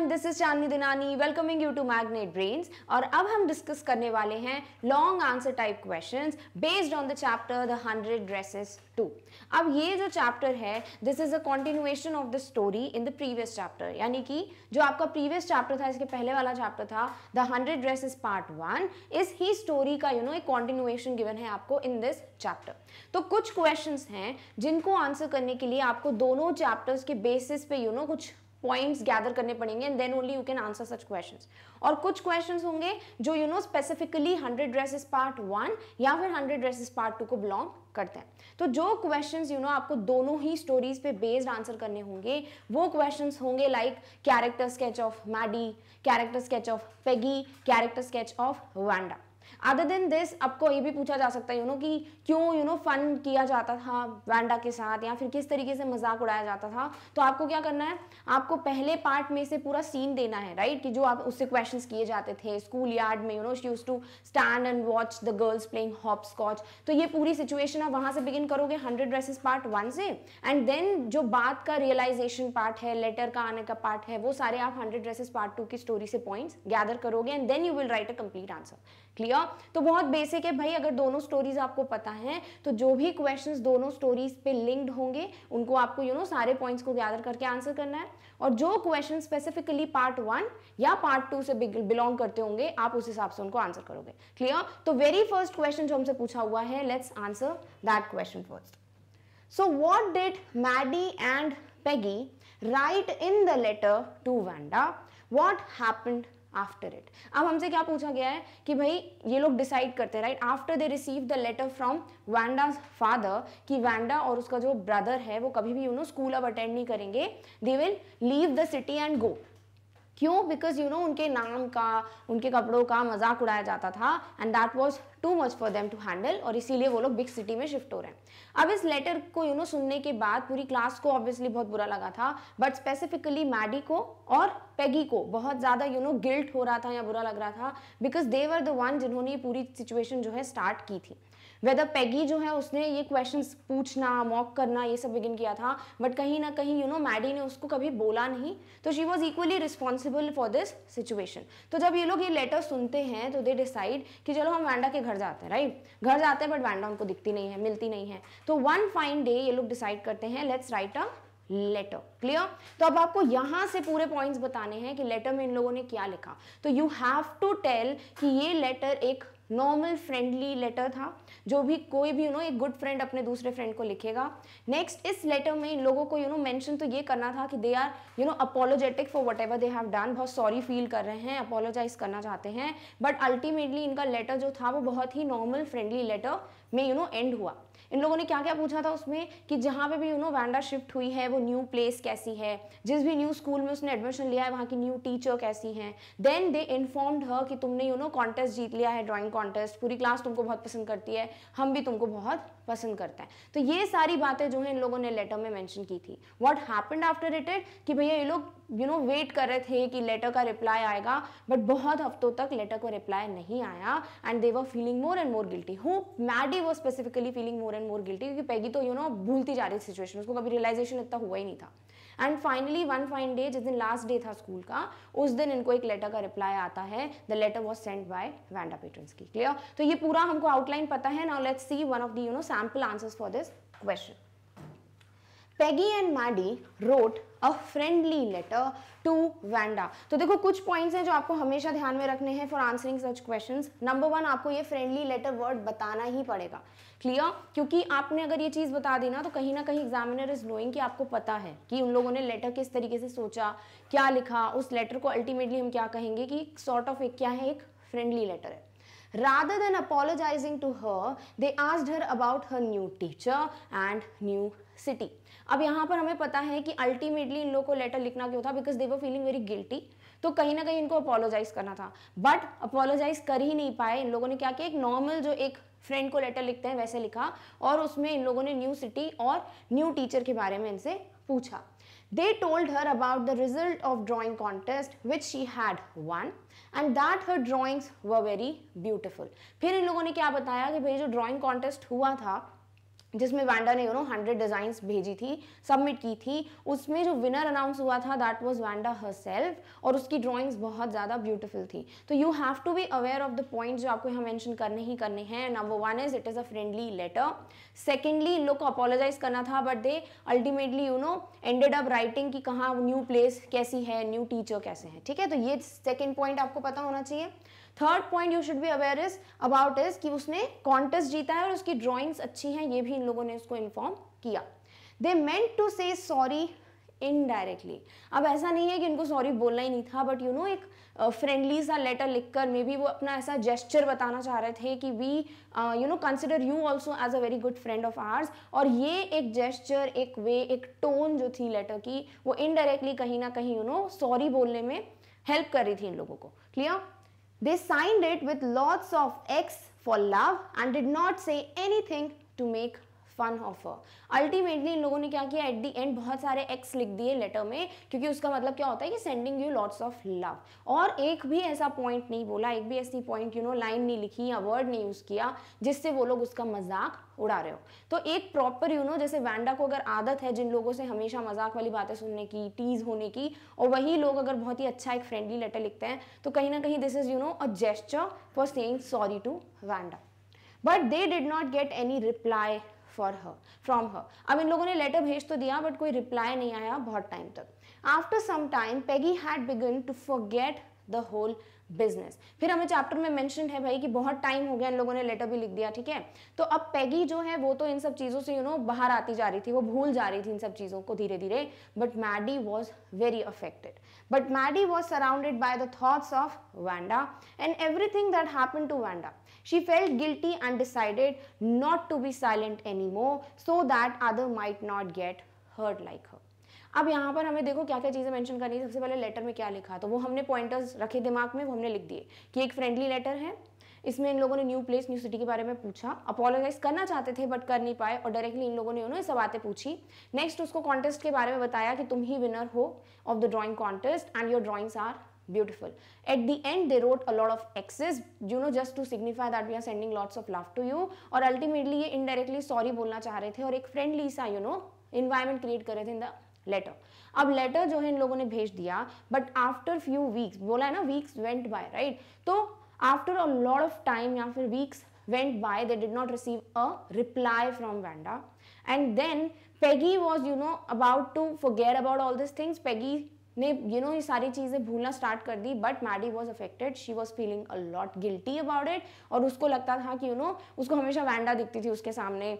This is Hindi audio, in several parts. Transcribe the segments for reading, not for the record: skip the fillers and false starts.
Everyone, this is Chandni Dinani welcoming you to magnet brains. और अब हम डिस्कस करने वाले हैं long answer type questions based on the chapter the 100 dresses 2। अब ये जो चैप्टर है this is a continuation of the story in the previous chapter, यानी कि जो आपका प्रीवियस चैप्टर था, इसके पहले वाला चैप्टर था द 100 ड्रेसेस पार्ट 1, इस ही स्टोरी का एक कंटिन्यूएशन गिवन है आपको इन दिस चैप्टर। तो कुछ क्वेश्चंस हैं जिनको आंसर करने के लिए आपको दोनों चैप्टर्स के बेसिस पे कुछ पॉइंट्स गैदर करने पड़ेंगे and then only you can answer such questions. और कुछ क्वेश्चंस होंगे जो स्पेसिफिकली 100 ड्रेसेस पार्ट 1 या फिर 100 ड्रेसेस पार्ट 2 को बिलोंग करते हैं। तो जो क्वेश्चंस आपको दोनों ही स्टोरीज पे बेस्ड आंसर करने होंगे वो क्वेश्चंस होंगे like character sketch of Maddie, character sketch of Peggy, character sketch of Wanda. Other than this आपको ये भी पूछा जा सकता है कि क्यों फन किया जाता था वांडा के साथ, या फिर किस तरीके से मजाक उड़ाया जाता था। तो आपको क्या करना है, आपको पहले पार्ट में से पूरा सीन देना है, राइट, कि जो आप उससे क्वेश्चंस किए जाते थे स्कूल यार्ड में, she used to stand and watch the girls playing hopscotch. तो ये पूरी सिचुएशन आप वहां से बिगिन करोगे 100 ड्रेसेस पार्ट 1 से, एंड देन जो बात का रियलाइजेशन पार्ट है, लेटर का आने का पार्ट है, वो सारे आप 100 ड्रेसेस पार्ट 2 की स्टोरी से पॉइंट्स गैदर करोगे and then you will write a complete answer. Clear? तो बहुत बेसिक है भाई। अगर दोनों स्टोरीज आपको पता है तो जो भी क्वेश्चंस दोनों स्टोरीज पे लिंक्ड होंगे उनको आपको सारे पॉइंट्स को गैदर करके आंसर करना है। और जो क्वेश्चन स्पेसिफिकली पार्ट 1 या पार्ट 2 से बिलोंग करते होंगे आप उस हिसाब से उनको आंसर करोगे। क्लियर? तो वेरी फर्स्ट क्वेश्चन जो हमसे पूछा हुआ है, let's answer that question first. So what did Maddie and Peggy write in the letter to Wanda? What happened after it? अब हमसे क्या पूछा गया है कि भाई ये लोग डिसाइड करते हैं, right, after they receive the letter from Wanda's father कि वांडा और उसका जो ब्रदर है वो कभी भी स्कूल अब अटेंड नहीं करेंगे, they will leave the city and go. क्यों? बिकॉज उनके नाम का, उनके कपड़ों का मजाक उड़ाया जाता था and that was too much for them to handle, और इसीलिए वो लोग बिग सिटी में शिफ्ट हो रहे हैं। अब इस लेटर को सुनने के बाद पूरी क्लास को ऑब्वियसली बहुत बुरा लगा था, बट स्पेसिफिकली मैडी को और पेगी को बहुत ज्यादा गिल्ट हो रहा था या बुरा लग रहा था, because they were the one जिन्होंने ये पूरी सिचुएशन जो है स्टार्ट की थी। वेदर पेगी जो है उसने ये क्वेश्चंस पूछना, मॉक करना, ये सब बिगिन किया था, बट कहीं ना कहीं मैडी ने उसको कभी बोला नहीं, तो she was equally responsible for this situation. तो जब ये लोग ये लेटर सुनते हैं तो दे डिसाइड कि चलो हम वांडा के घर जाते हैं, राइट, घर जाते हैं, बट वांडा उनको दिखती नहीं है, मिलती नहीं है। तो वन फाइन डे ये लोग डिसाइड करते हैं let's write a letter. Clear? तो अब आपको यहां से पूरे पॉइंट्स बताने हैं कि लेटर में इन लोगों ने क्या लिखा। तो यू हैव टू टेल कि ये लेटर एक नॉर्मल फ्रेंडली लेटर था, जो भी कोई भी एक गुड फ्रेंड अपने दूसरे फ्रेंड को लिखेगा। नेक्स्ट, इस लेटर में इन लोगों को मेंशन तो ये करना था कि they are apologetic for whatever they have done, बहुत सॉरी फील कर रहे हैं, अपोलोजाइज करना चाहते हैं, बट अल्टीमेटली इनका लेटर जो था वो बहुत ही नॉर्मल फ्रेंडली लेटर में एंड हुआ। इन लोगों ने क्या क्या पूछा था उसमें कि जहाँ पे भी वांडा शिफ्ट हुई है वो न्यू प्लेस कैसी है, जिस भी न्यू स्कूल में उसने एडमिशन लिया है वहाँ की न्यू टीचर कैसी है। देन दे इन्फॉर्म्ड हर कि तुमने कॉन्टेस्ट जीत लिया है, ड्राइंग कॉन्टेस्ट, पूरी क्लास तुमको बहुत पसंद करती है, हम भी तुमको बहुत पसंद करते हैं। तो ये सारी बातें जो है इन लोगों ने लेटर में मेंशन की थी। व्हाट हैपेंड आफ्टर इट कि भैया ये लोग वेट कर रहे थे कि लेटर का रिप्लाई आएगा, बट बहुत हफ्तों तक लेटर को रिप्लाई नहीं आया and they were feeling more and more guilty. Who? Maddie was specifically feeling more and more guilty, क्योंकि पेगी तो भूलती जा रही सिचुएशन, उसको कभी रियलाइजेशन इतना हुआ ही नहीं था। And finally one fine day, जिस दिन लास्ट डे था स्कूल का, उस दिन इनको एक लेटर का रिप्लाई आता है। The letter was sent by Wanda Petronski. Clear? तो ये पूरा हमको आउटलाइन पता है। Now let's see one of the sample answers for this question. Peggy and Maddie wrote a friendly letter to Wanda। तो देखो कुछ पॉइंट्स हैं जो आपको हमेशा ध्यान में रखने हैं for answering such questions. Number 1, आपको ये फ्रेंडली लेटर वर्ड बताना ही पड़ेगा। क्लियर? क्योंकि आपने अगर ये चीज बता दी ना तो कहीं ना कहीं एग्जामिनर इज नोइंग कि आपको पता है कि उन लोगों ने लेटर किस तरीके से सोचा, क्या लिखा, उस लेटर को अल्टीमेटली हम क्या कहेंगे कि सॉर्ट ऑफ एक क्या है, एक फ्रेंडली लेटर है। Rather than apologizing to her, they asked her about her new teacher and new city। अब यहाँ पर हमें पता है कि अल्टीमेटली इन लोगों को लेटर लिखना क्यों था, because they were feeling very guilty. तो कहीं ना कहीं इनको अपोलोजाइज करना था, बट अपोलोजाइज कर ही नहीं पाए। इन लोगों ने क्या किया, एक नॉर्मल जो एक फ्रेंड को लेटर लिखते हैं वैसे लिखा, और उसमें इन लोगों ने न्यू सिटी और न्यू टीचर के बारे में इनसे पूछा। They told her about the result of drawing contest which she had won and that her drawings were very beautiful। फिर इन लोगों ने क्या बताया कि भाई जो ड्राइंग कॉन्टेस्ट हुआ था जिसमें वैंडा ने 100 डिजाइन्स भेजी थी, सबमिट की थी, उसमें जो विनर अनाउंस हुआ था दैट वाज वैंडा हरसेल्फ, और उसकी ड्राइंग्स बहुत ज़्यादा ब्यूटीफुल थी। तो you have to be aware of the points जो आपको यहाँ मेंशन करने ही करने हैं। Number 1 is it is a friendly letter. Secondly, इन लोग को अपोलोजाइज करना था but they ultimately ended up writing कि कहाँ न्यू प्लेस कैसी है, न्यू टीचर कैसे हैं, ठीक है। तो ये सेकेंड पॉइंट आपको पता होना चाहिए। Third point you should be aware is about is कि उसने कॉन्टेस्ट जीता है और उसकी ड्राइंग्स अच्छी हैं, ये भी इन लोगों ने उसको इन्फॉर्म किया। दे मेंट टू से सॉरी इनडायरेक्टली। अब ऐसा नहीं है कि इनको सॉरी बोलना ही नहीं था, बट एक फ्रेंडली सा लेटर लिखकर मे बी वो अपना ऐसा जेस्चर बताना चाह रहे थे कि we consider you also as a very good friend of ours. और ये एक जेस्चर, एक वे, एक टोन जो थी लेटर की, वो इनडायरेक्टली कहीं ना कहीं सॉरी बोलने में हेल्प कर रही थी इन लोगों को। Clear? They signed it with lots of X for love and did not say anything to make fun of her. Ultimately इन लोगों ने क्या किया, एट दी एंड बहुत सारे एक्स लिख दिए लेटर में, क्योंकि उसका मतलब क्या होता है कि sending you lots of love. और एक भी ऐसा पॉइंट नहीं बोला, एक भी ऐसी पॉइंट लाइन नहीं लिखी या वर्ड नहीं यूज किया जिससे वो लोग उसका मजाक उड़ा रहे हो। तो एक प्रॉपर जैसे वैंडा को अगर आदत है जिन लोगों से हमेशा मजाक वाली बातें सुनने की, टीज होने की, और वही लोग अगर बहुत ही अच्छा एक फ्रेंडली लेटर लिखते हैं, तो कहीं ना कहीं this is a gesture for saying sorry to Wanda. But they did not get any reply from her. अब इन लोगों ने लेटर भेज तो दिया बट कोई रिप्लाई नहीं आया बहुत टाइम तक। After some time Peggy had begun to forget the whole business. फिर हमें चैप्टर में मेंशन है भाई कि बहुत टाइम हो गया, इन लोगों ने लेटर भी लिख दिया, ठीक है। तो अब पेगी जो है वो तो इन सब चीजों से बाहर आती जा रही थी, वो भूल जा रही थी इन सब चीजों को धीरे धीरे। But Maddie was very affected. But Maddie was surrounded by the thoughts of Wanda and everything that happened to Wanda. She felt guilty and decided not to be silent anymore so that other might not get hurt like her. अब यहाँ पर हमें देखो क्या क्या चीज़ें मेंशन करनी है। सबसे पहले लेटर में क्या लिखा, तो वो हमने पॉइंटर्स रखे दिमाग में, वो हमने लिख दिए कि एक फ्रेंडली लेटर है, इसमें इन लोगों ने न्यू प्लेस, न्यू सिटी के बारे में पूछा, अपोलोजाइज करना चाहते थे बट कर नहीं पाए, और डायरेक्टली इन लोगों ने ये सब बातें पूछी। नेक्स्ट उसको कॉन्टेस्ट के बारे में बताया कि तुम ही विनर हो of the drawing contest and your drawings are beautiful. At the end they wrote a lot of X's just to signify that we are sending lots of love to you. और ultimately ये indirectly sorry बोलना चाह रहे थे और एक friendly सा environment create कर रहे थे in the letter. अब लेटर जो है इन लोगों ने भेज दिया, बट आफ्टर फ्यू वीक्स, बोला है ना वीक्स वेंट बाय, राइट। तो after a lot of time या फिर weeks went by, they did not receive a reply from Wanda and then Peggy was about to forget about all this things. Peggy ने ये सारी चीज़ें भूलना स्टार्ट कर दी, but Maddie was affected, she was feeling a lot guilty about it. और उसको लगता था कि उसको हमेशा वैंडा दिखती थी उसके सामने,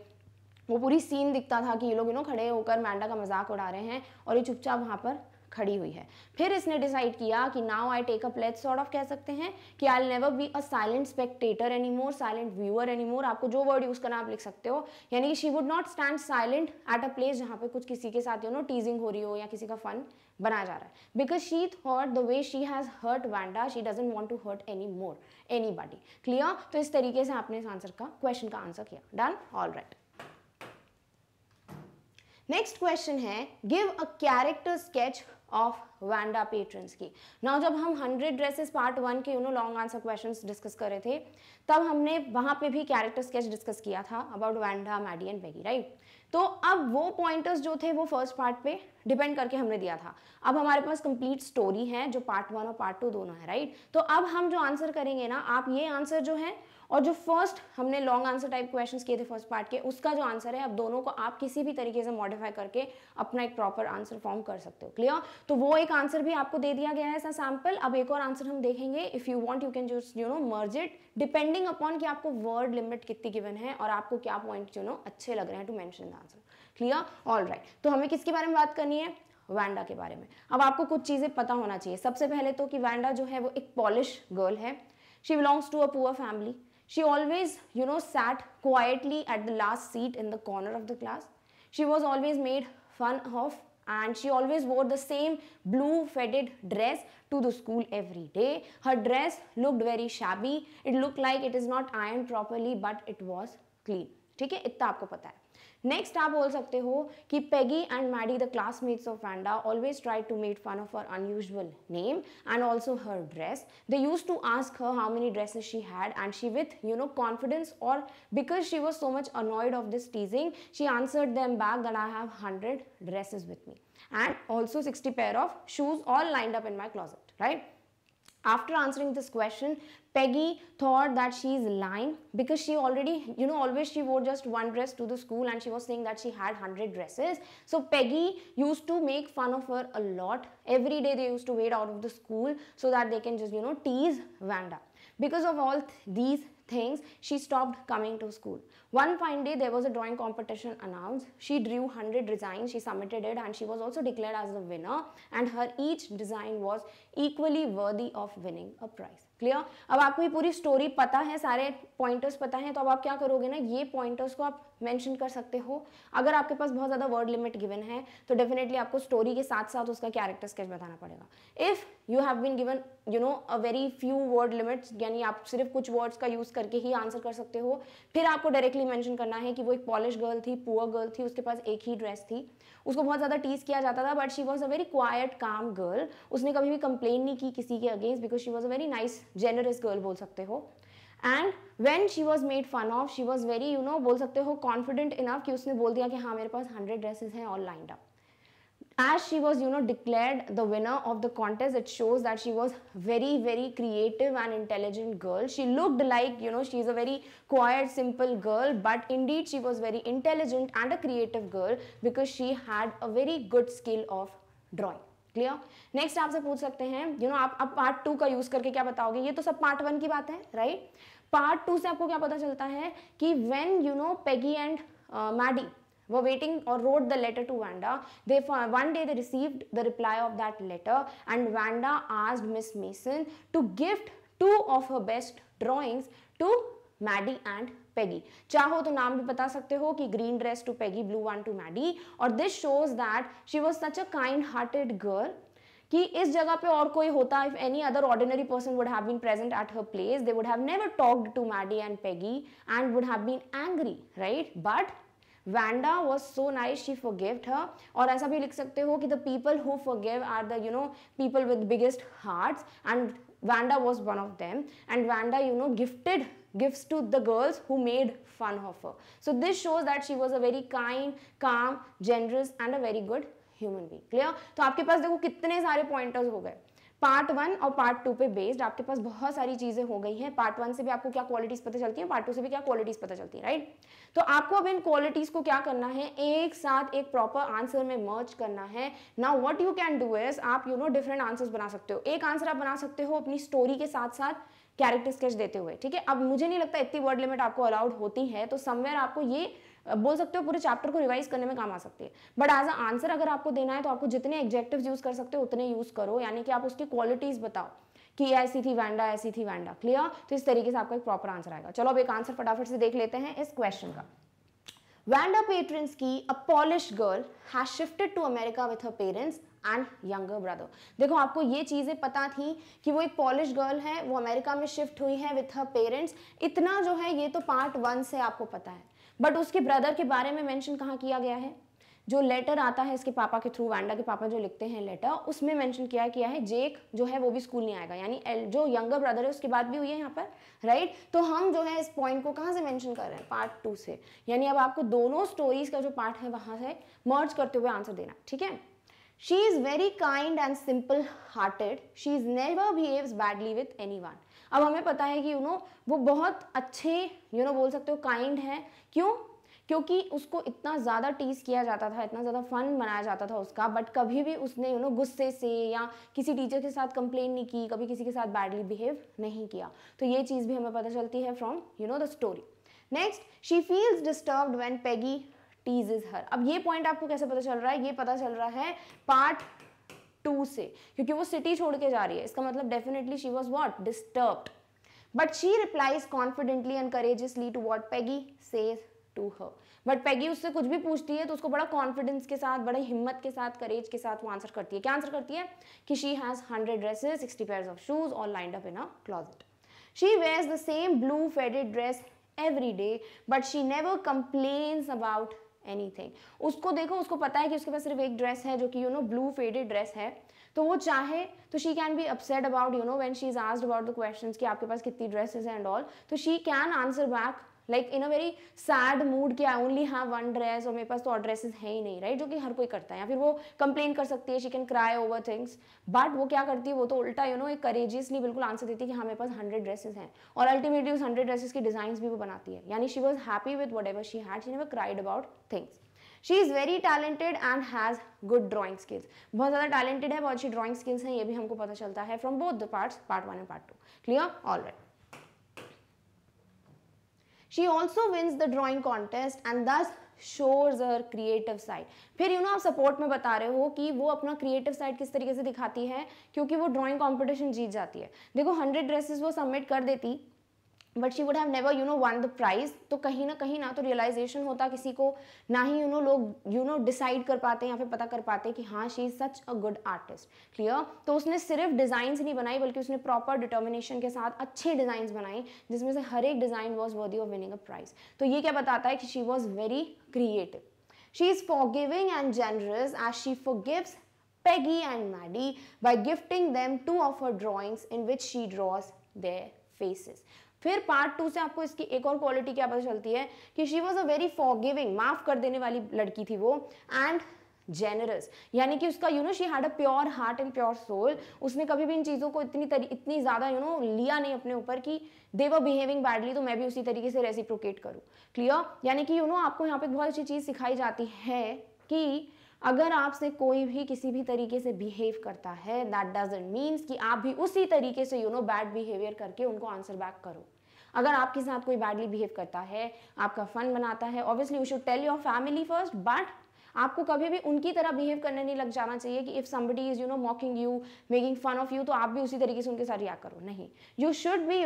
वो पूरी सीन दिखता था कि ये लोग खड़े होकर वैंडा का मजाक उड़ा रहे हैं और ये चुपचाप वहाँ पर खड़ी हुई है। फिर इसने डिसाइड किया कि now I take a pledge, sort of कह सकते हैं कि I will never be a silent spectator any more, silent viewer any more, आपको जो वर्ड यूज करना आप लिख सकते हो। यानी कि she would not stand silent at a place जहाँ पे कुछ किसी के साथ टीजिंग हो रही हो या किसी का फन बनाया जा रहा है, because she thought the way she has hurt Wanda, she doesn't want to hurt any more anybody. Clear? तो इस तरीके से आपने इस आंसर का, क्वेश्चन का आंसर किया। Done? All right. Next question है, give a character sketch of Wanda Petronski की। नाउ जब हम 100 ड्रेसेस पार्ट 1 के लॉन्ग आंसर क्वेश्चंस डिस्कस कर रहे थे, तब हमने वहां पे भी कैरेक्टर स्केच डिस्कस किया था about Wanda, Maddie and Peggy, right. तो अब वो पॉइंटर्स जो थे वो फर्स्ट पार्ट पे डिपेंड करके हमने दिया था। अब हमारे पास कंप्लीट स्टोरी है जो पार्ट 1 और पार्ट 2 दोनों है, राइट। तो अब हम जो आंसर करेंगे ना, आप ये आंसर जो है और जो फर्स्ट हमने लॉन्ग आंसर टाइप क्वेश्चंस किए थे फर्स्ट पार्ट के, उसका जो आंसर है, अब दोनों को आप किसी भी तरीके से मॉडिफाई करके अपना एक प्रॉपर आंसर फॉर्म कर सकते हो। क्लियर? तो वो एक आंसर भी आपको दे दिया गया है एज सैंपल। अब एक और आंसर हम देखेंगे। If you want you can just merge it depending upon कि आपको वर्ड लिमिट कितनी गिवन है और आपको क्या पॉइंट अच्छे लग रहे हैं to mention the answer. Clear? All right. तो हमें किसके बारे में बात करनी है? वैंडा के बारे में। अब आपको कुछ चीजें पता होना चाहिए। सबसे पहले तो कि वैंडा जो है वो एक पॉलिश गर्ल है। She belongs to a poor family. She always, sat quietly at the last seat in the corner of the class. She was always made fun of and she always wore the same blue faded dress to the school every day. Her dress looked very shabby. It looked like it is not ironed properly but it was clean. ठीक है, इतना आपको पता है. नेक्स्ट आप बोल सकते हो कि Peggy and Maddie the classmates of Wanda always try to make fun of her unusual name and also her dress. They use to ask her how many dresses she had and she with confidence, or because she was so much annoyed of this teasing, she answered them back that I have 100 dresses with me and also 60 pair of shoes all lined up in my closet, right? After answering this question, Peggy thought that she is lying because she already, always she wore just one dress to the school and she was saying that she had 100 dresses. So Peggy used to make fun of her a lot. Every day they used to wait out of the school so that they can just, tease Wanda. Because of all these things, she stopped coming to school. One fine day, there was a drawing competition announced. She drew 100 designs, she submitted it, and she was also declared as the winner. And her each design was equally worthy of winning a prize. Clear? अब आपको ये पूरी स्टोरी पता है, सारे पॉइंटर्स पता हैं, तो अब आप क्या करोगे ना, ये पॉइंटर्स को आप मेंशन कर सकते हो. अगर आपके पास बहुत ज़्यादा वर्ड लिमिट गिवन है तो डेफिनेटली आपको स्टोरी के साथ साथ उसका कैरेक्टर स्केच बताना पड़ेगा. If you have been given a very few word limits, यानी आप सिर्फ कुछ वर्ड्स का यूज़ करके ही आंसर कर सकते हो, फिर आपको डायरेक्टली मेंशन करना है कि वो एक पॉलिश गर्ल थी, पुअर गर्ल थी, उसके पास एक ही ड्रेस थी, उसको बहुत ज़्यादा टीज किया जाता था, but she was a very quiet calm girl. उसने कभी भी कंप्लेन नहीं की किसी के against because she was a very nice generous girl बोल सकते हो. And when she was made fun of, she was very बोल सकते हो कॉन्फिडेंट इनफ कि उसने बोल दिया कि हाँ मेरे पास 100 ड्रेसेस हैं all lined up. As she was declared the winner of the contest, it shows that she was very creative and intelligent girl. She looked like she is a very quiet simple girl, but indeed she was very intelligent and a creative girl because she had a very good skill of drawing. Clear? Next आपसे पूछ सकते हैं आप अब पार्ट 2 का यूज करके क्या बताओगे. ये तो सब पार्ट 1 की बात है, राइट? पार्ट 2 से आपको क्या पता चलता है कि when Peggy and Maddie were waiting or wrote the letter to Wanda, one day they received the reply of that letter and Wanda asked Miss Mason to gift 2 of her best drawings to Maddie and Peggy. चाहो तो नाम भी बता सकते हो कि green dress to Peggy, blue one to Maddie. और this shows that she was such a kind-hearted girl कि इस जगह पे और कोई होता, if any other ordinary person would have been present at her place, they would have never talked to Maddie and Peggy and would have been angry, right? But Wanda was so nice, she forgave her. और ऐसा भी लिख सकते हो कि the people who forgive are the people with biggest hearts, and Wanda was one of them. And Wanda gifted gifts to the girls who made fun of her. So this shows that she was a very kind, calm, generous and a very good human being. Clear? तो आपके पास देखो कितने सारे pointers हो गए. पार्ट 1 और पार्ट 2 पे बेस्ड आपके पास बहुत सारी चीजें हो गई हैं. पार्ट 1 से भी आपको क्या क्वालिटीज पता चलती है, पार्ट 2 से भी क्या क्वालिटीज पता चलती है, राइट? तो आपको अब इन क्वालिटीज को क्या करना है, एक साथ एक प्रॉपर आंसर में मर्ज करना है. Now what you can do is आप डिफरेंट आंसर्स बना सकते हो. एक आंसर आप बना सकते हो अपनी स्टोरी के साथ साथ कैरेक्टर स्केच देते हुए, ठीक है? अब मुझे नहीं लगता इतनी वर्ड लिमिट आपको अलाउड होती है, तो समवेयर आपको ये बोल सकते हो पूरे चैप्टर को रिवाइज करने में काम आ सकती है. बट एज अ आंसर अगर आपको देना है तो आपको जितने एडजेक्टिव्स यूज कर सकते हो उतने यूज करो, यानी कि आप उसकी क्वालिटीज बताओ कि ऐसी थी वैंडा, ऐसी थी वैंडा. क्लियर? तो इस तरीके से आपका एक प्रॉपर आंसर आएगा. चलो अब एक आंसर फटाफट से देख लेते हैं इस क्वेश्चन का. Wanda Patrinsky, a Polish girl, has shifted to America with her parents and younger brother. देखो आपको ये चीज़ें पता थी कि वो एक पॉलिश गर्ल है, वो अमेरिका में शिफ्ट हुई है विथ हर पेरेंट्स. इतना जो है ये तो पार्ट 1 से आपको पता है, बट उसके ब्रदर के बारे में मेंशन कहाँ किया गया है? जो लेटर आता है इसके पापा के थ्रू, वैंडा के पापा जो लिखते हैं लेटर, उसमें मेंशन किया है जेक जो है वो भी स्कूल नहीं आएगा, यानी जो यंगर ब्रदर है उसकी बात भी हुई है यहाँ पर, राइट? तो हम जो है इस पॉइंट को कहाँ से मेंशन कर रहे हैं? पार्ट 2 से. यानी अब आपको दोनों स्टोरीज का जो पार्ट है वहां से मर्ज करते हुए आंसर देना, ठीक है? She is very kind and simple hearted. She never behaves badly with anyone. अब हमें पता है कि वो बहुत अच्छे बोल सकते हो काइंड है. क्यों? क्योंकि उसको इतना ज़्यादा टीज किया जाता था, इतना ज़्यादा फन बनाया जाता था उसका, बट कभी भी उसने गुस्से से या किसी टीचर के साथ कंप्लेन नहीं की, कभी किसी के साथ बैडली बिहेव नहीं किया. तो ये चीज़ भी हमें पता चलती है from the story. Next, she feels disturbed when Peggy teases her. अब ये पॉइंट आपको कैसे पता चल रहा है? ये पता चल रहा है पार्ट 2 से, क्योंकि वो सिटी छोड़ के जा रही है. इसका मतलब definitely she was what? Disturbed. But she replies confidently and courageously to what Peggy says to her. But Peggy उससे कुछ भी पूछती है तो उसको बड़ा कॉन्फिडेंस के साथ, बड़ा हिम्मत के साथ, करेज के साथ वो आंसर करती है. क्या आंसर करती है? कि she has 100 dresses, 60 pairs of shoes all lined up in a closet. She wears the same blue faded dress every day, but she never complains about anything. उसको देखो, उसको पता है कि उसके पास सिर्फ एक ड्रेस है जो कि ब्लू फेडेड ड्रेस है, तो वो चाहे तो she can be upset about when she is asked about the questions कि आपके पास कितनी ड्रेसेस हैं एंड ऑल, तो she can answer back like in a very sad mood कि I only have one dress और मेरे पास तो और ड्रेसेस है ही नहीं, राइट, जो कि हर कोई करता है। या फिर वो कंप्लेन कर सकती है, she can cry over things, but वो क्या करती है, वो तो उल्टा एक करेजियसली बिल्कुल आंसर देती है कि हाँ मेरे पास 100 ड्रेसेस हैं, और अल्टीमेटली उस 100 ड्रेसेस की डिजाइन भी वो बनाती है। यानी she was happy with what ever she had, she never cried about things. She is very talented and has good drawing skills, बहुत ज़्यादा टैलेंटेड है, बहुत अच्छी ड्राइंग स्किल्स हैं, ये भी हमको पता चलता है from both the parts, part 1 and part 2। Clear? Alright. She also wins the drawing contest and thus shows her creative side। फिर आप सपोर्ट में बता रहे हो कि वो अपना क्रिएटिव साइड किस तरीके से दिखाती है, क्योंकि वो ड्राइंग कंपटीशन जीत जाती है। देखो 100 ड्रेसेस वो सबमिट कर देती, but she would have never won the prize, तो कहीं ना तो रियलाइजेशन होता किसी को, ना ही लोग डिसाइड कर पाते हैं या फिर पता कर पाते कि हाँ she is such a good artist. Clear? तो उसने सिर्फ डिजाइंस नहीं बनाई, बल्कि उसने प्रॉपर डिटर्मिनेशन के साथ अच्छे डिजाइंस बनाई, जिसमें से हर एक design was worthy of winning a prize. तो ये क्या बताता है कि she was very creative. She is forgiving and generous as she forgives Peggy and Maddie by gifting them 2 of her drawings in which she draws their faces। फिर पार्ट 2 से आपको इसकी एक और क्वालिटी क्या पता चलती है कि she was a very forgiving, माफ कर देने वाली लड़की थी वो, एंड जेनरस, यानी कि उसका she had a pure heart and pure soul. उसने कभी भी इन चीज़ों को इतनी ज़्यादा लिया नहीं अपने ऊपर कि दे वर बिहेविंग बैडली तो मैं भी उसी तरीके से रेसिप्रोकेट करूँ। क्लियर? यानी कि आपको यहाँ पे बहुत अच्छी चीज़ सिखाई जाती है कि अगर आपसे कोई भी किसी भी तरीके से बिहेव करता है, दैट डजंट मीन्स कि आप भी उसी तरीके से बैड बिहेवियर करके उनको आंसर बैक करो। अगर आपके साथ कोई बैडली बिहेव करता है, आपका फन बनाता है, obviously you should tell your family first, but आपको कभी भी उनकी तरह बिहेव करने नहीं लग जाना चाहिए कि if somebody is mocking you, making fun of you, तो आप भी उसी तरीके से उनके साथ रिएक्ट करो। नहीं, you should be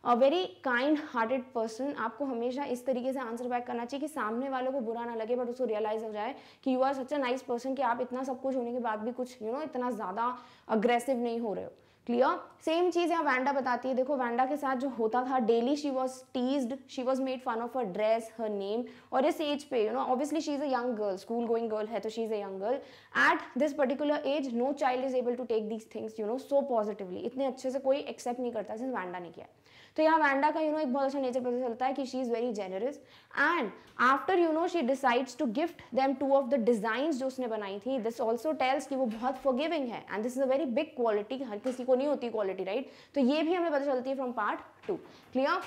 a very kind hearted person. आपको हमेशा इस तरीके से आंसर बैक करना चाहिए कि सामने वालों को बुरा ना लगे, बट उसको रियलाइज हो जाए कि you are such a nice person, कि आप इतना सब कुछ होने के बाद भी कुछ इतना ज़्यादा अग्रेसिव नहीं हो रहे हो। क्लियर? सेम चीज़ यहाँ वैंडा बताती है। देखो वैंडा के साथ जो होता था, daily she was teased, she was made fun of her dress, her name, और इस एज पे obviously she is a young girl, school going girl है तो she is a young girl. At this particular age no child is able to take these things so positively, इतने अच्छे से कोई एक्सेप्ट नहीं करता जिस वैंडा ने किया। तो यहाँ वैंडा का एक बहुत अच्छा नेचर पता चलता है कि she is very generous, and after she decides to gift them 2 of the designs जो उसने बनाई थी। दिस ऑल्सो टेल्स कि वो बहुत फॉरगिविंग है, and this is a very big quality, हर किसी को नहीं होती क्वालिटी, राइट? तो ये भी हमें पता चलती है फ्रॉम पार्ट 2। क्लियर?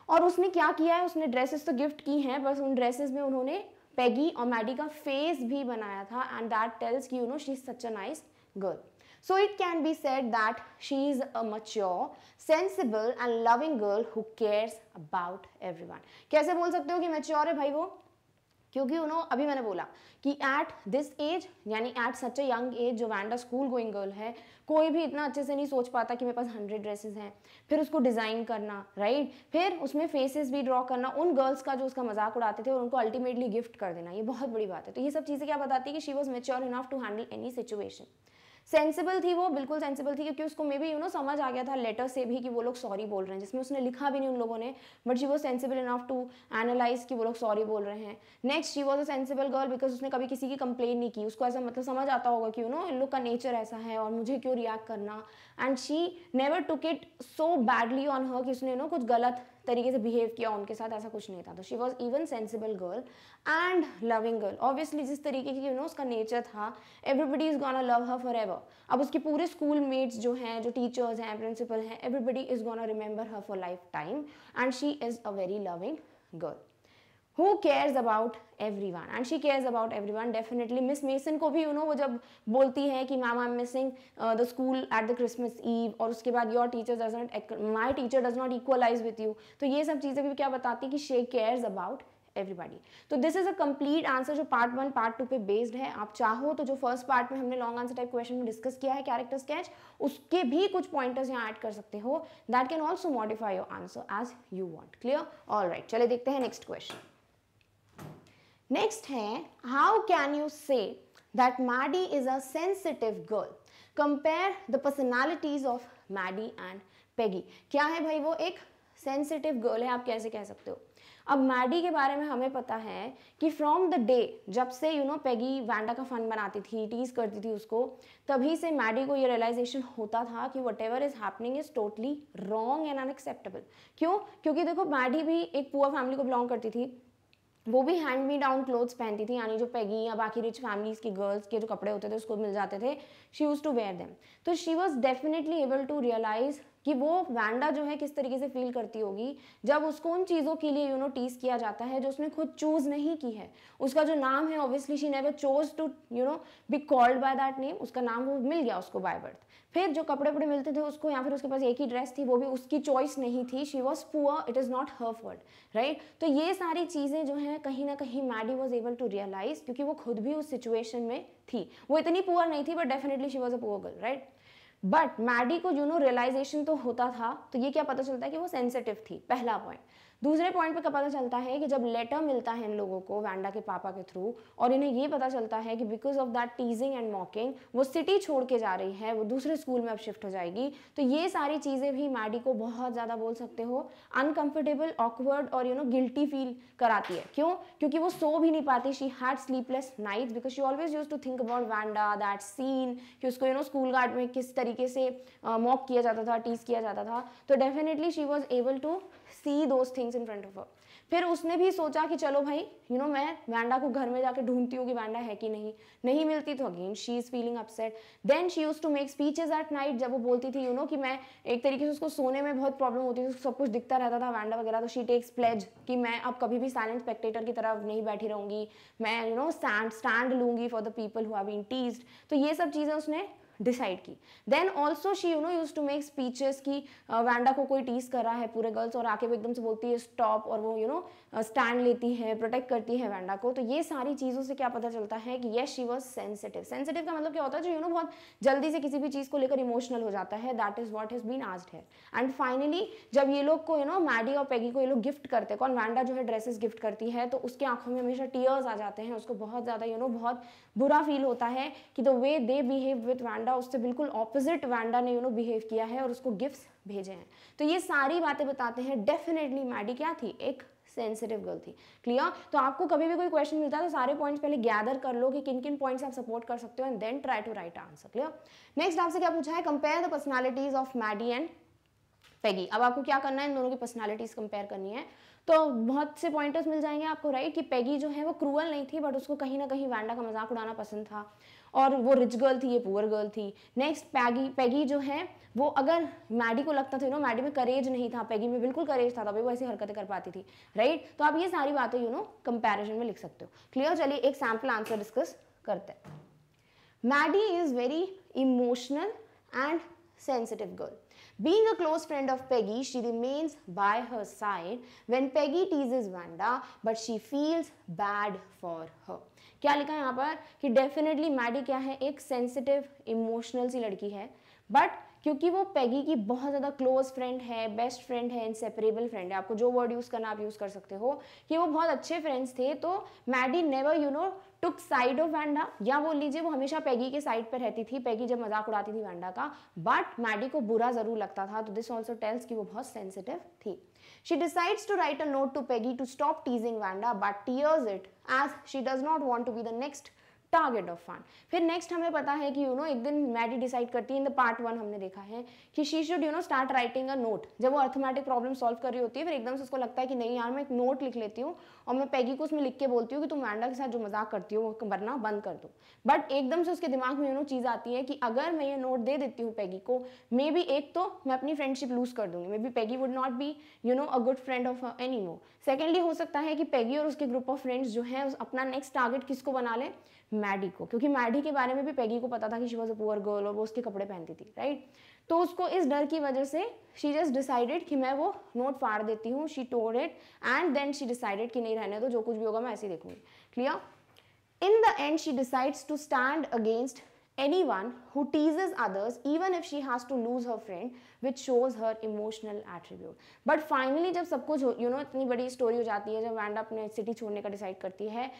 और उसने क्या किया है, उसने ड्रेसेस तो गिफ्ट की हैं, बस उन ड्रेसेस में उन्होंने पेगी और मैडी का फेस भी बनाया था, एंड दैट टेल्स कि she is such a nice girl. So it can be said that she is a mature, sensible and loving girl who cares about everyone। कैसे बोल सकते हो कि mature है भाई वो? क्योंकि अभी मैंने बोला कि एट दिस एज, यानी at such a young age, जो वैंडा स्कूल गोइंग गर्ल है, कोई भी इतना अच्छे से नहीं सोच पाता कि मेरे पास 100 ड्रेसेस हैं, फिर उसको डिज़ाइन करना, राइट, फिर उसमें फेसेस भी ड्रॉ करना, उन गर्ल्स का जो उसका मजाक उड़ाते थे और उनको अल्टीमेटली गिफ्ट कर देना, ये बहुत बड़ी बात है। तो ये सब चीज़ें क्या बताती है कि she was mature enough to handle any situation. Sensible थी वो, बिल्कुल सेंसिबल थी, क्योंकि उसको मे बी समझ आ गया था लेटर से भी कि वो लोग सॉरी बोल रहे हैं, जिसमें उसने लिखा भी नहीं उन लोगों ने, but she was sensible enough to analyse कि वो लोग सॉरी बोल रहे हैं। Next, she was a sensible girl because उसने कभी किसी की कंप्लेन नहीं की, उसको ऐसा समझ आता होगा कि इन लोग का नेचर ऐसा है और मुझे क्यों रिएक्ट करना, and she never took it so badly on her कि उसने कुछ गलत तरीके से बिहेव किया उनके साथ, ऐसा कुछ नहीं था। तो she was even sensible girl and loving girl. Obviously जिस तरीके की उसका नेचर था, everybody is gonna love her for ever. अब उसके पूरे स्कूल मेट्स जो हैं, जो टीचर्स हैं, प्रिंसिपल हैं, everybody is gonna remember her for life time, and she is a very loving girl who cares about everyone, and she cares about everyone definitely। Miss Mason को भी वो जब बोलती है कि ma'am I am missing the school at the Christmas Eve, और उसके बाद your teacher does not, my teacher does not equalise with you, तो ये सब चीज़ें भी क्या बताती कि शी केयर्स अबाउट एवरीबडी। तो this is a complete answer जो पार्ट 1 पार्ट 2 पे बेस्ड है। आप चाहो तो जो फर्स्ट पार्ट में हमने लॉन्ग आंसर टाइप क्वेश्चन में डिस्कस किया है कैरेक्टर स्केच, उसके भी कुछ पॉइंटर्स यहाँ ऐड कर सकते हो, that can also modify your answer as you want. Clear? Alright, चले देखते हैं नेक्स्ट क्वेश्चन। नेक्स्ट है, how can you say that Maddie is a sensitive girl, compare the personalities of Maddie and Peggy. क्या है भाई वो? एक सेंसिटिव गर्ल है, आप कैसे कह सकते हो? अब मैडी के बारे में हमें पता है कि फ्रॉम द डे जब से पेगी वैंडा का फन बनाती थी, टीज करती थी उसको, तभी से मैडी को ये रियलाइजेशन होता था कि what ever is happening is totally wrong and unacceptable. क्यों? क्योंकि देखो मैडी भी एक पुअर फैमिली को बिलोंग करती थी, वो भी हैंड मी डाउन क्लोथ्स पहनती थी, यानी जो पेगी या बाकी रिच फैमिलीज की गर्ल्स के जो कपड़े होते थे उसको मिल जाते थे, she use to wear them. तो she was definitely able to realise कि वो वैंडा जो है किस तरीके से फील करती होगी जब उसको उन चीज़ों के लिए टीज किया जाता है जो उसने खुद चूज नहीं की है। उसका जो नाम है obviously she never chose to be called by that name, उसका नाम वो मिल गया उसको बाय बर्थ। फिर जो कपड़े वपड़े मिलते थे उसको, या फिर उसके पास एक ही ड्रेस थी, वो भी उसकी चॉइस नहीं थी, she was poor, it is not her fault, right. तो ये सारी चीज़ें जो हैं कहीं ना कहीं Maddie was able to realise, क्योंकि वो खुद भी उस सिचुएशन में थी। वो इतनी पुअर नहीं थी but definitely she was a poor girl, right. But Maddie को रियलाइजेशन तो होता था, तो ये क्या पता चलता है कि वो सेंसिटिव थी, पहला पॉइंट। दूसरे पॉइंट पे क्या पता चलता है कि जब लेटर मिलता है इन लोगों को वैंडा के पापा के थ्रू, और इन्हें ये पता चलता है कि बिकॉज ऑफ दैट टीजिंग एंड मॉकिंग वो सिटी छोड़ के जा रही है, वो दूसरे स्कूल में अब शिफ्ट हो जाएगी, तो ये सारी चीज़ें भी मैडी को बहुत ज़्यादा बोल सकते हो अनकंफर्टेबल, ऑकवर्ड और गिल्टी फील कराती है। क्यों? क्योंकि वो सो भी नहीं पाती, she had sleepless nights because she always use to think about Wanda, that scene कि उसको स्कूल गार्ड में किस तरीके से मॉक किया जाता था, टीज किया जाता था। तो definitely she was able to see those things in front of her. फिर उसने भी सोचा कि चलो भाई मैं वैंडा को घर में जाके ढूंढती हूँ कि वैंडा है कि नहीं मिलती, तो again she is feeling upset. Then she use to make speeches at night, जब वो बोलती थी कि मैं एक तरीके से उसको सोने में बहुत प्रॉब्लम होती थी, सब कुछ दिखता रहता था वैंडा वगैरह, तो शी टेक्स प्लेज कि मैं अब कभी भी साइलेंट स्पेक्टेटर की तरफ नहीं बैठी रहूंगी, मैं स्टैंड लूंगी for the people who have been teased. तो ये सब चीज़ें उसने डिसाइड की। Then also she use to make speeches कि वैंडा को कोई टीज कर रहा है पूरे गर्ल्स, और आके वो एकदम से बोलती है स्टॉप, और वो स्टैंड लेती है, प्रोटेक्ट करती है वैंडा को। तो ये सारी चीज़ों से क्या पता चलता है कि yes she was sensitive. Sensitive का मतलब क्या होता है? जो बहुत जल्दी से किसी भी चीज़ को लेकर इमोशनल हो जाता है, that is what has been asked here. And finally जब ये लोग को मैडी और पेगी को ये लोग गिफ्ट करते हैं, कौन? वैंडा जो है ड्रेसेस गिफ्ट करती है, तो उसके आंखों में हमेशा टीयर्स आ जाते हैं, उसको बहुत ज़्यादा बहुत बुरा फील होता है कि the way they behave with Wanda, उससे बिल्कुल ऑपोजिट वैंडा ने बिहेव किया है और उसको गिफ्ट्स भेजे हैं। तो ये सारी बातें बताते हैं डेफिनेटली मैडी क्या थी? एक सेंसिटिव गर्ल थी। क्लियर? तो आपको कभी भी कोई क्वेश्चन मिलता है तो सारे पॉइंट्स पहले गैदर कर लो कि किन किन पॉइंट्स आप सपोर्ट कर सकते हो, and then try to write answer. Clear? Next आपसे क्या पूछा है? Compare the personalities of Maddie and Peggy. अब आपको क्या करना है? इन दोनों की पर्सनालिटीज कंपेयर करनी है। तो बहुत से पॉइंटर्स मिल जाएंगे आपको, राइट, कि पेगी जो है वो क्रूअल नहीं थी, बट उसको कहीं ना कहीं वैंडा का मजाक उड़ाना पसंद था, और वो रिच गर्ल थी, ये पुअर गर्ल थी। नेक्स्ट पेगी जो है वो, अगर मैडी को लगता था मैडी में करेज नहीं था, पेगी में बिल्कुल करेज था, तभी वो ऐसी हरकतें कर पाती थी, राइट। तो आप ये सारी बातें कंपैरिजन में लिख सकते हो। क्लियर? चलिए एक सैम्पल आंसर डिस्कस करते हैं। Maddie is very emotional and sensitive girl. Being a close friend of Peggy, she remains by her side when Peggy teases Wanda, but she feels bad for her. क्या लिखा है यहाँ पर कि डेफिनेटली मैडी क्या है? एक सेंसिटिव इमोशनल सी लड़की है, बट क्योंकि वो पेगी की बहुत ज़्यादा क्लोज फ्रेंड है, बेस्ट फ्रेंड है, इनसेपरेबल फ्रेंड है, आपको जो वर्ड यूज़ करना आप यूज़ कर सकते हो, कि वो बहुत अच्छे फ्रेंड्स थे, तो Maddie never took side of Wanda, या बोल लीजिए वो हमेशा पेगी के साइड पर रहती थी, पेगी जब मजाक उड़ाती थी वैंडा का, बट मैडी को बुरा जरूर लगता था। तो दिस ऑल्सो टेल्स कि वो बहुत सेंसिटिव थी। She decides to write a note to Peggy to stop teasing Wanda, but tears it as she does not want to be the next target of fun. फिर नेक्स्ट हमें पता है कि एक दिन मैडी डिसाइड करती है, इन द पार्ट 1 हमने देखा है कि she should start writing a note. जब वो अर्थमेटिक प्रॉब्लम सॉल्व कर रही होती है, फिर एकदम से उसको लगता है कि नहीं यार, मैं एक नोट लिख लेती हूँ और मैं पेगी को उसमें लिख के बोलती हूँ कि तुम वैंडा के साथ जो मजाक करती हो वो करना बंद कर दो। बट एकदम से उसके दिमाग में चीज़ आती है कि अगर मैं ये नोट दे देती हूँ पेगी को, मे बी एक तो मैं अपनी फ्रेंडशिप लूज कर दूंगी, may be Peggy would not be a good friend of any more. Secondly हो सकता है कि पेगी और उसके ग्रुप ऑफ फ्रेंड्स जो है अपना नेक्स्ट टारगेट किसको बना ले? मैडी को, क्योंकि मैडी के बारे में भी पेगी को पता था कि she was a poor girl और वो उसके कपड़े पहनती थी, राइट। तो उसको इस डर की वजह से शी जस्ट डिसाइडेड कि मैं वो नोट फाड़ देती हूँ, she tore it and then she decided कि नहीं रहने दो, जो कुछ भी होगा मैं ऐसे ही देखूंगी। Clear? In the end she decides to stand against anyone who teases others even if she has to lose her friend which shows her emotional attribute. But finally जब सब कुछ इतनी बड़ी स्टोरी हो जाती है, जब वैंडा अपने सिटी छोड़ने का डिसाइड करती है,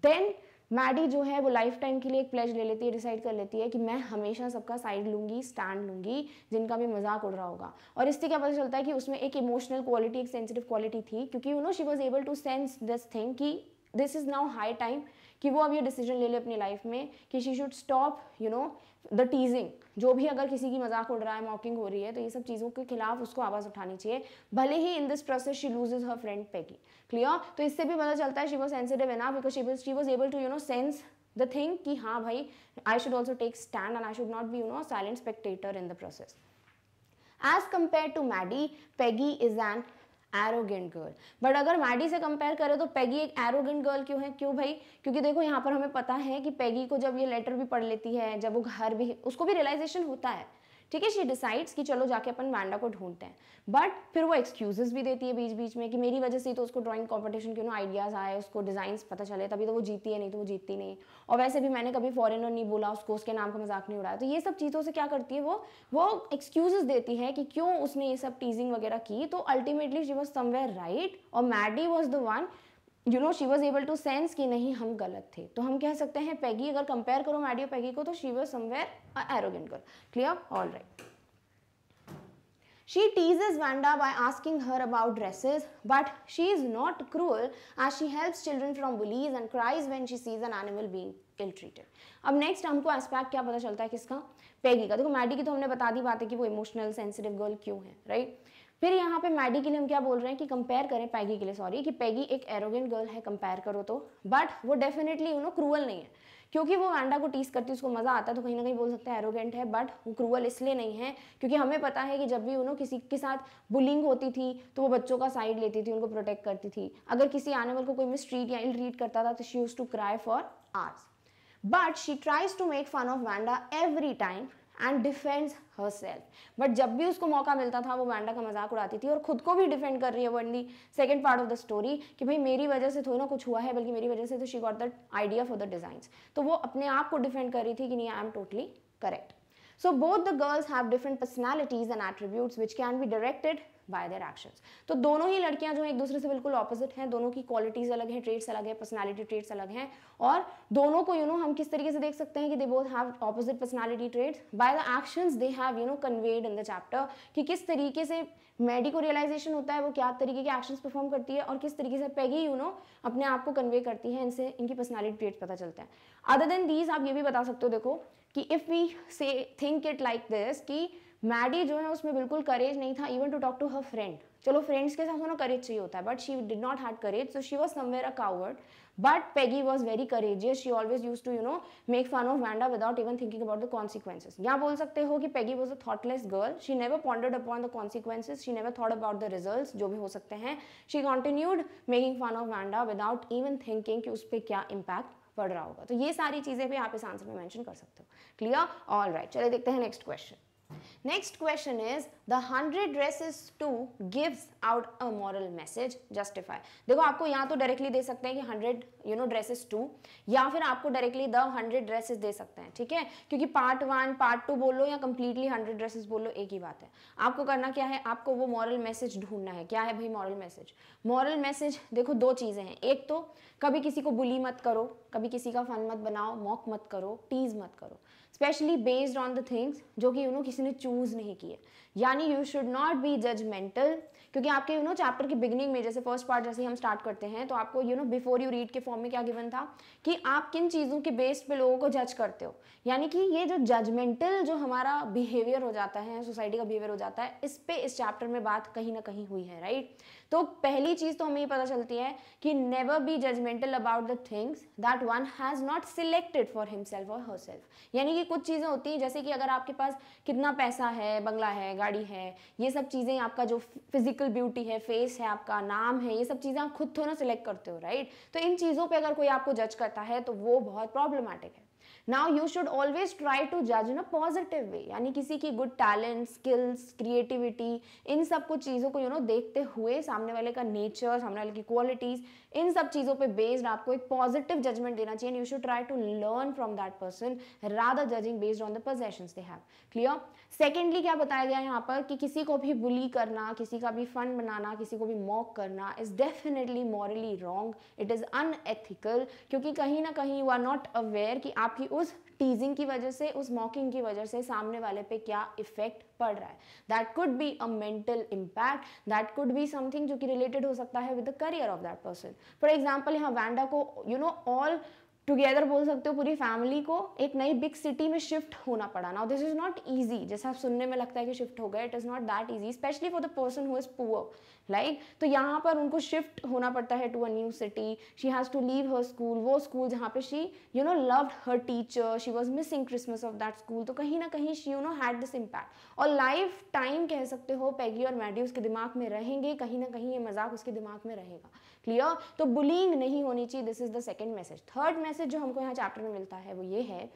then मैडी जो है वो लाइफ टाइम के लिए एक प्लेज ले लेती है, डिसाइड कर लेती है कि मैं हमेशा सबका साइड लूंगी, स्टैंड लूंगी जिनका भी मजाक उड़ रहा होगा। और इससे क्या पता चलता है कि उसमें एक इमोशनल क्वालिटी, एक सेंसिटिव क्वालिटी थी, क्योंकि you know she was able to sense this thing कि this is now high time कि वो अब ये डिसीजन ले ले अपनी लाइफ में कि she should stop you know the टीजिंग। जो भी अगर किसी की मजाक उड़ रहा है, मॉकिंग हो रही है, तो ये सब चीज़ों के खिलाफ उसको आवाज़ उठानी चाहिए, भले ही in this process she loses her friend Peggy. Clear? तो इससे भी पता चलता है she was sensitive enough because she was able to you know sense the thing कि हाँ भाई, I should also take stand and I should not be you know silent spectator in the process. As compared to Maddie, Peggy is an arrogant girl. But अगर मैडी से कंपेयर करें तो पैगी एक एरोगेंट गर्ल क्यों है? क्यों भाई? क्योंकि देखो यहाँ पर हमें पता है कि पैगी को जब ये लेटर भी पढ़ लेती है, जब वो घर भी, उसको भी रियलाइजेशन होता है, ठीक है, शी डिसाइड्स कि चलो जाके अपन वांडा को ढूंढते हैं। बट फिर वो एक्सक्यूजेस भी देती है बीच बीच में कि मेरी वजह से ही तो उसको ड्राइंग कंपटीशन के आइडियाज आए, उसको डिजाइन्स पता चले, तभी तो वो जीती है, नहीं तो वो जीतती नहीं। और वैसे भी मैंने कभी फॉरेनर नहीं बोला उसको, उसके नाम का मजाक नहीं उड़ाया। तो ये सब चीज़ों से क्या करती है वो एक्सक्यूजेस देती है कि क्यों उसने ये सब टीजिंग वगैरह की। तो ultimately she was somewhere right और Maddie was the one you know she was able to sense कि नहीं हम गलत थे। तो हम कह सकते हैं पैगी, अगर कंपेयर करो मैडी और पैगी को, तो she was somewhere arrogant girl. Clear? All right. She teases Wanda by asking her about dresses, but she is not cruel as she helps children from bullies and cries when she sees an animal being ill-treated. अब नेक्स्ट हमको एस्पेक्ट क्या पता चलता है किसका? पैगी का। देखो मैडी की तो हमने बता दी बात है कि वो इमोशनल सेंसिटिव गर्ल क्यों है, राइट? फिर यहाँ पे मैडी के लिए हम क्या बोल रहे हैं कि कंपेयर करें पैगी के लिए, सॉरी, कि पैगी एक एरोगेंट गर्ल है कंपेयर करो तो, बट वो डेफिनेटली यू नो क्रूअल नहीं है, क्योंकि वो वांडा को टीज करती है, उसको मजा आता है, तो कहीं ना कहीं बोल सकते हैं एरोगेंट है। बट वो क्रूअल इसलिए नहीं है क्योंकि हमें पता है कि जब भी उन्होंने किसी के साथ बुलिंग होती थी तो वो बच्चों का साइड लेती थी, उनको प्रोटेक्ट करती थी। अगर किसी एनिमल को कोई मिसट्रीट या इल ट्रीट करता था तो she used to cry for hours. But she tries to make fun of Wanda every time and defends herself. बट जब भी उसको मौका मिलता था वो वांडा का मजाक उड़ाती थी और खुद को भी डिफेंड कर रही है वो in the second part of the story कि भाई मेरी वजह से थोड़ा ना कुछ हुआ है, बल्कि मेरी वजह से तो she got the idea for the designs. तो वो अपने आप को डिफेंड कर रही थी कि नहीं, I am totally correct. So both the girls have different personalities and attributes which can be directed by their actions. तो दोनों ही लड़कियां जो हैं एक दूसरे से बिल्कुल ऑपोजिट हैं, दोनों की क्वालिटीज अलग हैं, ट्रेट्स अलग हैं, पर्सनालिटी ट्रेट्स अलग हैं, और दोनों को यू नो हम किस तरीके से देख सकते हैं कि they both have opposite personality traits by the actions they have you no conveyed in the chapter, कि किस तरीके से मैडी को रियलाइजेशन होता है, वो क्या तरीके के एक्शंस परफॉर्म करती है, और किस तरीके से पैगी यू नो अपने आप को कन्वे करती है, इनसे इनकी पर्सनालिटी ट्रेट्स पता चलता है। अदर देन दीज आप ये भी बता सकते हो देखो कि if we say think it like this कि मैडी जो है उसमें बिल्कुल करेज नहीं था even to talk to her friend. चलो फ्रेंड्स के साथ होना करेज चाहिए होता है, but she did not had courage, so she was somewhere a coward. But Peggy was very courageous, she always used to you know make fun of Wanda without even thinking about the consequences. यहाँ बोल सकते हो कि Peggy was a thoughtless girl, she never pondered upon the consequences, she never thought about the results जो भी हो सकते हैं। She continued making fun of Wanda without even thinking कि उस पर क्या इम्पैक्ट पड़ रहा होगा। तो ये सारी चीजें भी आप इस आंसर में मेंशन कर सकते हो। क्लियर? ऑल राइट, चलिए देखते हैं next question. Next question is the 100 dresses 2 gives out a moral message, justify। देखो आपको यहाँ तो डायरेक्टली दे सकते हैं कि 100 यू नो ड्रेसेस 2, या फिर आपको डायरेक्टली द 100 ड्रेसेस दे सकते हैं, ठीक है, क्योंकि पार्ट 1 पार्ट 2 बोलो या कंप्लीटली 100 ड्रेसेस बोलो एक ही बात है। आपको करना क्या है, आपको वो मॉरल मैसेज ढूंढना है। क्या है भाई मॉरल मैसेज? मॉरल मैसेज देखो दो चीजें हैं, एक तो कभी किसी को बुली मत करो, कभी किसी का फन मत बनाओ, मॉक मत करो, टीज मत करो, specially based on the things जो कि यू नो किसी ने चूज नहीं किए। यानी you should not be judgemental, क्योंकि आपके यू नो चैप्टर की बिगिनिंग में जैसे फर्स्ट पार्ट जैसे हम स्टार्ट करते हैं तो आपको you know before you read के फॉर्म में क्या गिवन था कि आप किन चीज़ों के बेस्ड पे लोगों को जज करते हो। यानी कि ये जो जजमेंटल जो हमारा बिहेवियर हो जाता है, सोसाइटी का बिहेवियर हो जाता है, इस पे इस चैप्टर में बात कहीं ना कहीं हुई है, राइट। तो पहली चीज़ तो हमें ये पता चलती है कि never be judgemental about the things that one has not selected for himself और हरसेल्फ। यानी कि कुछ चीज़ें होती हैं जैसे कि अगर आपके पास कितना पैसा है, बंगला है, गाड़ी है, ये सब चीज़ें, आपका जो फिजिकल ब्यूटी है, फेस है, आपका नाम है, ये सब चीज़ें आप खुद थोड़ा ना सिलेक्ट करते हो, राइट। तो इन चीज़ों पे अगर कोई आपको जज करता है तो वो बहुत प्रॉब्लमैटिक है। Now you should always try to जज इन अ पॉजिटिव वे, यानी किसी की गुड टैलेंट, स्किल्स, क्रिएटिविटी, इन सब कुछ चीज़ों को देखते हुए सामने वाले का नेचर, सामने वाले की क्वालिटीज, इन सब चीज़ों पे बेस्ड आपको एक पॉजिटिव जजमेंट देना चाहिए. You should try to learn from that person rather judging based on the possessions they have. Clear. Secondly क्या बताया गया यहाँ पर कि किसी को भी बुली करना, किसी का भी फन बनाना, किसी को भी मॉक करना is definitely morally wrong. It is unethical, क्योंकि कहीं ना कहीं यू आर नॉट अवेयर कि आपकी उस टीजिंग की वजह से, उस मॉकिंग की वजह से सामने वाले पे क्या इफेक्ट पड़ रहा है. That could be a mental impact, that could be something जो कि रिलेटेड हो सकता है with the career of that person. For example यहाँ वैंडा को ऑल टुगेदर बोल सकते हो, पूरी फैमिली को एक नई बिग सिटी में शिफ्ट होना पड़ा. Now this is not easy, जैसा आप सुनने में लगता है कि शिफ्ट हो गए, it is not that easy, specially for the person who is poor. Like तो यहाँ पर उनको शिफ्ट होना पड़ता है to a new city. She has to leave her school, वो स्कूल जहाँ पे she loved her teacher, she was missing Christmas of that school. तो कहीं ना कहीं शी हैड दिस इम्पैक्ट, और लाइफ टाइम कह सकते हो पैगी और मैडी उसके दिमाग में रहेंगे, कहीं ना कहीं ये मजाक उसके दिमाग में रहेगा. क्लियर. तो बुलिंग नहीं होनी चाहिए. This is the second message. Third message जो हमको यहाँ चैप्टर में मिलता है वो ये है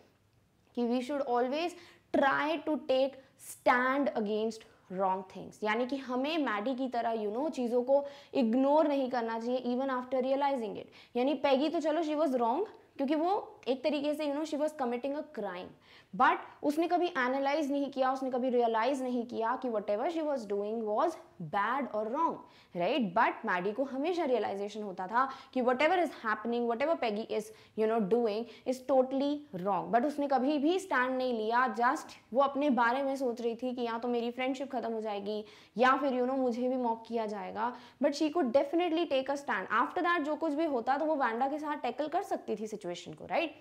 कि we should always try to take stand against wrong things, यानी कि हमें मैडी की तरह चीज़ों को इग्नोर नहीं करना चाहिए इवन आफ्टर रियलाइजिंग इट. यानी पैगी तो चलो शी वॉज रॉन्ग, क्योंकि वो एक तरीके से she was committing a crime, but उसने कभी एनालाइज नहीं किया, उसने कभी रियलाइज नहीं किया कि what ever she was doing was bad और रॉन्ग, राइट. बट मैडी को हमेशा रियलाइजेशन होता था कि what ever is happening, what ever Peggy is doing is totally wrong. But उसने कभी भी स्टैंड नहीं लिया, जस्ट वो अपने बारे में सोच रही थी कि या तो मेरी फ्रेंडशिप खत्म हो जाएगी या फिर मुझे भी मॉक किया जाएगा. But she could definitely take a stand. After that जो कुछ भी होता तो वो वैंडा के साथ टैकल कर सकती थी सिचुएशन को, राइट.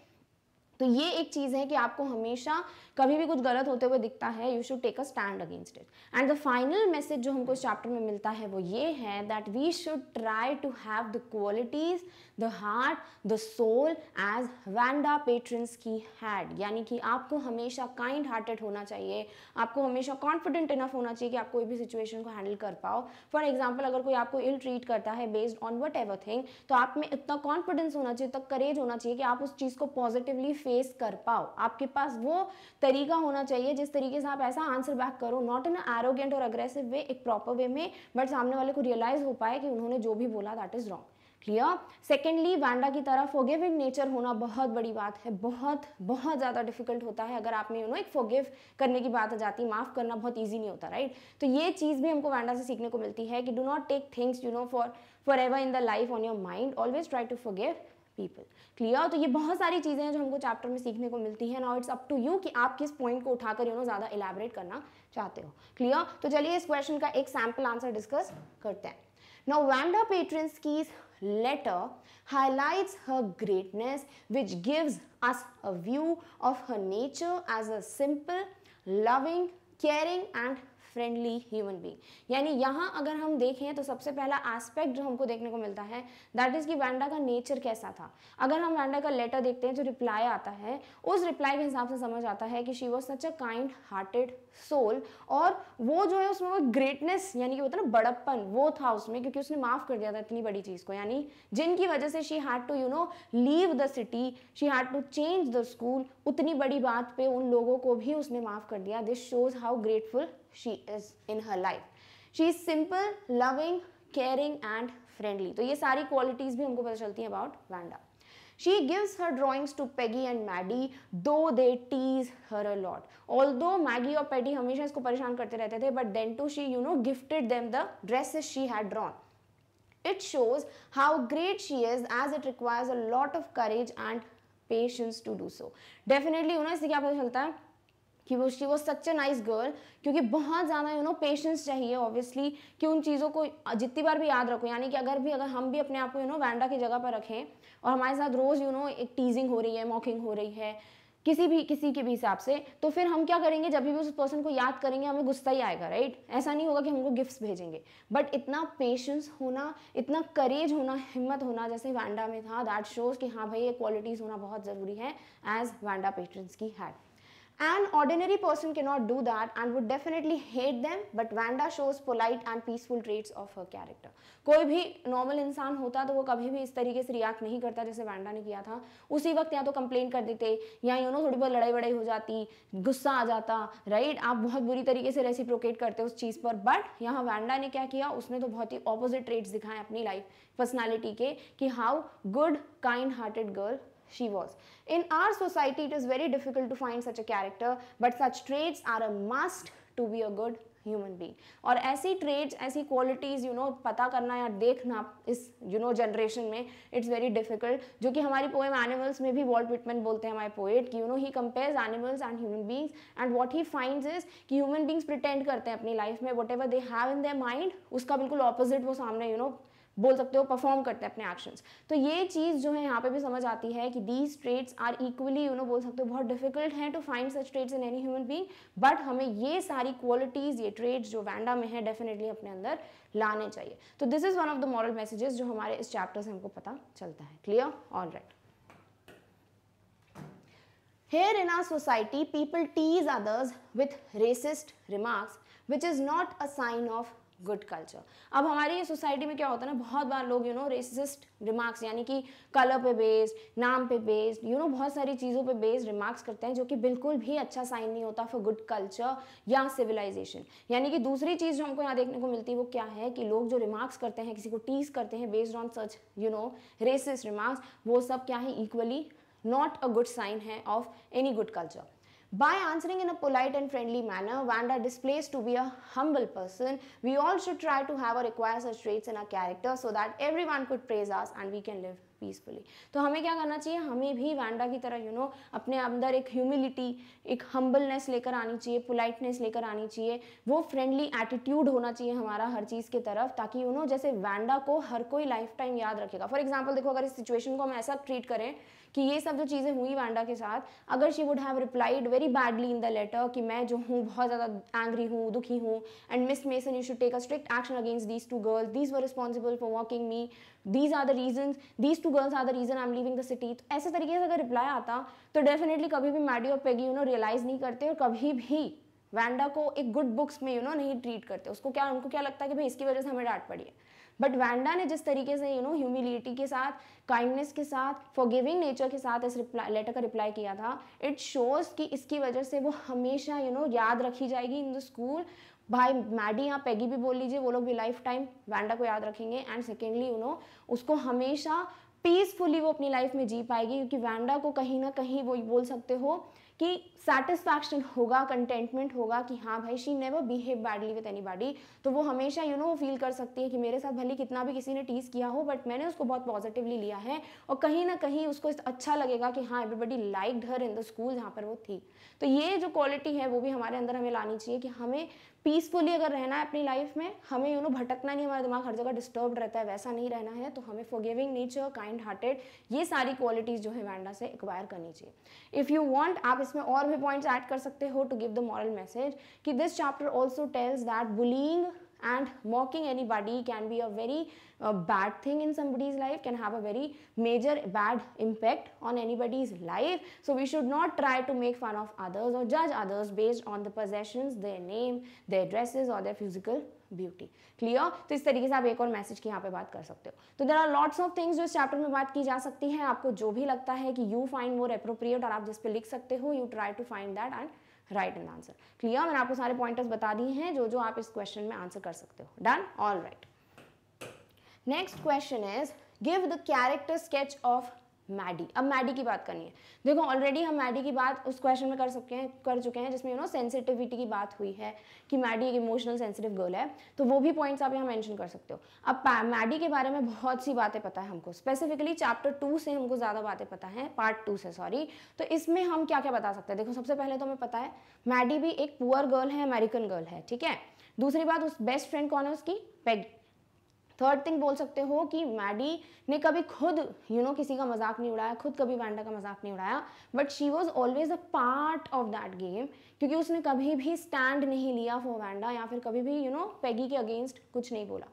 तो ये एक चीज है कि आपको हमेशा कभी भी कुछ गलत होते हुए दिखता है, you should take a stand against it. And the final message जो हमको इस चैप्टर में मिलता है वो ये है that we should try to have the qualities, the heart, the soul as Wanda Petronski had. यानी कि आपको हमेशा काइंड हार्टेड होना चाहिए, आपको हमेशा कॉन्फिडेंट इनफ होना चाहिए कि आप कोई भी सिचुएशन को हैंडल कर पाओ. फॉर एग्जाम्पल अगर कोई आपको इल ट्रीट करता है based on what ever thing, तो आप में इतना कॉन्फिडेंस होना चाहिए, इतना करेज होना चाहिए कि आप उस चीज़ को पॉजिटिवली फेस कर पाओ. आपके पास वो तरीका होना चाहिए जिस तरीके से आप ऐसा आंसर बैक करो, नॉट इन एरोगेंट और अग्रेसिव वे, एक प्रॉपर वे में, बट सामने वाले को रियलाइज हो पाए कि उन्होंने जो भी बोला that is wrong. Clear. Secondly Wanda की तरह फॉरगिविंग नेचर होना बहुत बड़ी बात है, बहुत बहुत ज़्यादा डिफिकल्ट होता है. अगर आप में एक फॉरगिव करने की बात आ जाती है, माफ़ करना बहुत ईजी नहीं होता, राइट. तो ये चीज़ भी हमको वैंडा से सीखने को मिलती है कि do not take things for ever in the life on your mind, always try to forgive people. Clear. तो ये बहुत सारी चीज़ें हैं जो हमको चैप्टर में सीखने को मिलती है. Now it's up to you कि आप किस पॉइंट को उठाकर ज़्यादा इलैबोरेट करना चाहते हो. क्लियर. तो चलिए इस क्वेश्चन का एक सैम्पल आंसर डिस्कस करते हैं. Now Wanda Petronski's letter highlights her greatness, which gives us a view of her nature as a simple, loving, caring and friendly human being. यानी यहाँ अगर हम देखें तो सबसे पहला एस्पेक्ट जो हमको देखने को मिलता है दैट इज कि वैंडा का नेचर कैसा था. अगर हम वैंडा का लेटर देखते हैं जो रिप्लाई आता है, उस रिप्लाई के हिसाब से समझ आता है कि she was such a kind hearted soul, और वो जो है उसमें वो ग्रेटनेस यानी कि होता है ना बड़प्पन, वो था उसमें, क्योंकि उसने माफ कर दिया था इतनी बड़ी चीज़ को. यानी जिनकी वजह से she had to leave the city, she had to change the school, उतनी बड़ी बात पे उन लोगों को भी उसने माफ कर दिया. This shows how grateful she is in her life. She is simple, loving, caring and friendly. तो ये सारी qualities भी हमको पता चलती हैं about Vanda. She gives her drawings to Peggy and Maddie, though they tease her a lot. Although Maggie और Peggy हमेशा इसको परेशान करते रहते थे, but then too she gifted them the dresses she had drawn. It shows how great she is as it requires a lot of courage and patience to do so. Definitely इससे क्या पता चलता है कि वो she was such a nice girl, क्योंकि बहुत ज़्यादा पेशेंस चाहिए ऑब्वियसली कि उन चीज़ों को जितनी बार भी याद रखो. यानी कि अगर हम भी अपने आप को वैंडा की जगह पर रखें और हमारे साथ रोज़ एक टीजिंग हो रही है, मॉकिंग हो रही है किसी के भी हिसाब से, तो फिर हम क्या करेंगे, जब भी उस पर्सन को याद करेंगे हमें गुस्सा ही आएगा, राइट. ऐसा नहीं होगा कि हमको गिफ्ट्स भेजेंगे, बट इतना पेशेंस होना, इतना करेज होना, हिम्मत होना जैसे वैंडा में था, दैट शोज कि हाँ भाई ये क्वालिटीज़ होना बहुत ज़रूरी है as Wanda Petronski had. An ordinary person cannot do that and would definitely hate them, but Vanda shows polite and peaceful traits of her character. कोई भी नॉर्मल इंसान होता तो वो कभी भी इस तरीके से रिएक्ट नहीं करता जैसे वैंडा ने किया था. उसी वक्त या तो कंप्लेन कर देते या थोड़ी बहुत लड़ाई वड़ाई हो जाती, गुस्सा आ जाता, राइट. आप बहुत बुरी तरीके से रेसिप्रोकेट करते उस चीज़ पर. बट यहाँ वैंडा ने क्या किया, उसने तो बहुत ही ऑपोजिट ट्रेट्स दिखाए अपनी लाइफ पर्सनैलिटी के कि how good kind hearted girl she was. In our society, it is very difficult to find such a character, but such traits are a must to be a good human being. और ऐसी traits, ऐसी qualities, पता करना या देखना इस generation में it's very difficult. जो कि हमारी poem Animals में भी Walt Whitman बोलते हैं हमारे poet कि he compares animals and human beings, and what he finds is कि human beings pretend करते हैं अपनी life में whatever they have in their mind, उसका बिल्कुल opposite वो सामने बोल सकते हो परफॉर्म करते हैं अपने एक्शंस. तो ये चीज़ जो है यहाँ पे भी समझ आती है कि दीज ट्रेट्स आर इक्वली बोल सकते हो बहुत डिफिकल्ट हैं to find such traits in any human being, but हमें ये सारी क्वालिटीज़, ये ट्रेट्स जो वैंडा में है डेफिनेटली अपने अंदर लाने चाहिए. तो this is one of the moral messages जो हमारे इस चैप्टर से हमको पता चलता है. Clear? All right. Here in our society, people tease others with racist remarks, which is not a sign of good culture. अब हमारी सोसाइटी में क्या होता है ना, बहुत बार लोग रेसिस्ट रिमार्क्स यानी कि कलर पे बेस्ड, नाम पे बेस्ड, बहुत सारी चीज़ों पे बेस्ड रिमार्क्स करते हैं जो कि बिल्कुल भी अच्छा साइन नहीं होता फॉर गुड कल्चर या सिविलाइजेशन. यानी कि दूसरी चीज़ जो हमको यहाँ देखने को मिलती है वो क्या है कि लोग जो रिमार्क्स करते हैं, किसी को टीज करते हैं based on such racist remarks, वो सब क्या है, equally not a good sign है of any good culture. By answering in a polite and friendly manner, Vanda displays to be a humble person. We all should try to have or acquire such traits in our character so that everyone could praise us and we can live peacefully. तो हमें क्या करना चाहिए, हमें भी वैंडा की तरह अपने अंदर एक ह्यूमिलिटी, एक हम्बलनेस लेकर आनी चाहिए, पोलाइटनेस लेकर आनी चाहिए, वो फ्रेंडली एटीट्यूड होना चाहिए हमारा हर चीज़ के तरफ, ताकि जैसे वैंडा को हर कोई लाइफ टाइम याद रखेगा. फॉर एग्जाम्पल देखो, अगर इस सिचुएशन को हम ऐसा ट्रीट करें कि ये सब जो चीज़ें हुई वैंडा के साथ, अगर she would have replied very badly in the letter कि मैं जो हूँ बहुत ज़्यादा एंग्री हूँ, दुखी हूँ, and Miss Mason you should take a strict action against these two girls, these were responsible for mocking me, these are the reasons, these two girls are the reason I'm leaving the city, तो ऐसे तरीके से अगर रिप्लाई आता तो डेफिनेटली कभी भी मैडी और पेगी रियलाइज नहीं करते और कभी भी वैंडा को एक गुड बुक्स में नहीं ट्रीट करते. उनको क्या लगता है कि भाई इसकी वजह से हमें डांट पड़ी है. बट वैंडा ने जिस तरीके से ह्यूमिलिटी के साथ, काइंडनेस के साथ, फॉरगिविंग नेचर के साथ इस लेटर का रिप्लाई किया था, इट शोज कि इसकी वजह से वो हमेशा याद रखी जाएगी इन द स्कूल. भाई मैडी या पेगी भी बोल लीजिए, वो लोग भी लाइफ टाइम वैंडा को याद रखेंगे. एंड सेकेंडली उसको हमेशा पीसफुली वो अपनी लाइफ में जी पाएगी, क्योंकि वैंडा को कहीं ना कहीं वो बोल सकते हो कि सेटिस्फैक्शन होगा, कंटेंटमेंट होगा कि हाँ भाई she never behave badly with anybody. तो वो हमेशा वो फील कर सकती है कि मेरे साथ भले कितना भी किसी ने टीज किया हो बट मैंने उसको बहुत पॉजिटिवली लिया है, और कहीं ना कहीं उसको अच्छा लगेगा कि हाँ everybody liked her in the school जहाँ पर वो थी. तो ये जो क्वालिटी है वो भी हमारे अंदर हमें लानी चाहिए कि हमें पीसफुली अगर रहना है अपनी लाइफ में, हमें भटकना नहीं, हमारा दिमाग हर जगह डिस्टर्ब रहता है, वैसा नहीं रहना है. तो हमें फॉरगिविंग नेचर, काइंड हार्टेड, ये सारी क्वालिटीज़ जो है वैंडा से एक्वायर करनी चाहिए. इफ़ यू वांट, आप इसमें और भी पॉइंट्स ऐड कर सकते हो to give the moral message कि this chapter also tells that bullying and mocking anybody can be a very bad thing in somebody's life, can have a very major bad impact on anybody's life. So we should not try to make fun of others or judge others based on the possessions, their name, their dresses or their physical beauty. Clear? तो इस तरीके से आप एक और मैसेज की यहाँ पे बात कर सकते हो. तो there are lots of things जो इस चैप्टर में बात की जा सकती है. आपको जो भी लगता है कि you find more appropriate और आप जिस पे लिख सकते हो, you try to find that and right and answer. Clear? मैंने आपको सारे पॉइंटर्स बता दिए हैं जो जो आप इस क्वेश्चन में आंसर कर सकते हो. Done? All right. Next question is give the character sketch of Maddie. अब मैडी की बात करनी है. देखो ऑलरेडी हम मैडी की बात उस क्वेश्चन में कर चुके हैं जिसमें सेंसिटिविटी की बात हुई है कि मैडी एक इमोशनल सेंसिटिव गर्ल है. तो वो भी पॉइंट्स आप यहाँ मेंशन कर सकते हो. अब मैडी के बारे में बहुत सी बातें पता है हमको, स्पेसिफिकली चैप्टर 2 से हमको ज़्यादा बातें पता है, पार्ट 2 से सॉरी. तो इसमें हम क्या क्या बता सकते हैं. देखो सबसे पहले तो हमें पता है मैडी भी एक पुअर गर्ल है, अमेरिकन गर्ल है, ठीक है. दूसरी बात, उस बेस्ट फ्रेंड कौन है उसकी? पेगी. थर्ड थिंग बोल सकते हो कि मैडी ने कभी खुद किसी का मजाक नहीं उड़ाया, खुद कभी वैंडा का मजाक नहीं उड़ाया, but she was always a part of that game, क्योंकि उसने कभी भी स्टैंड नहीं लिया फॉर वैंडा या फिर कभी भी पेगी के अगेंस्ट कुछ नहीं बोला.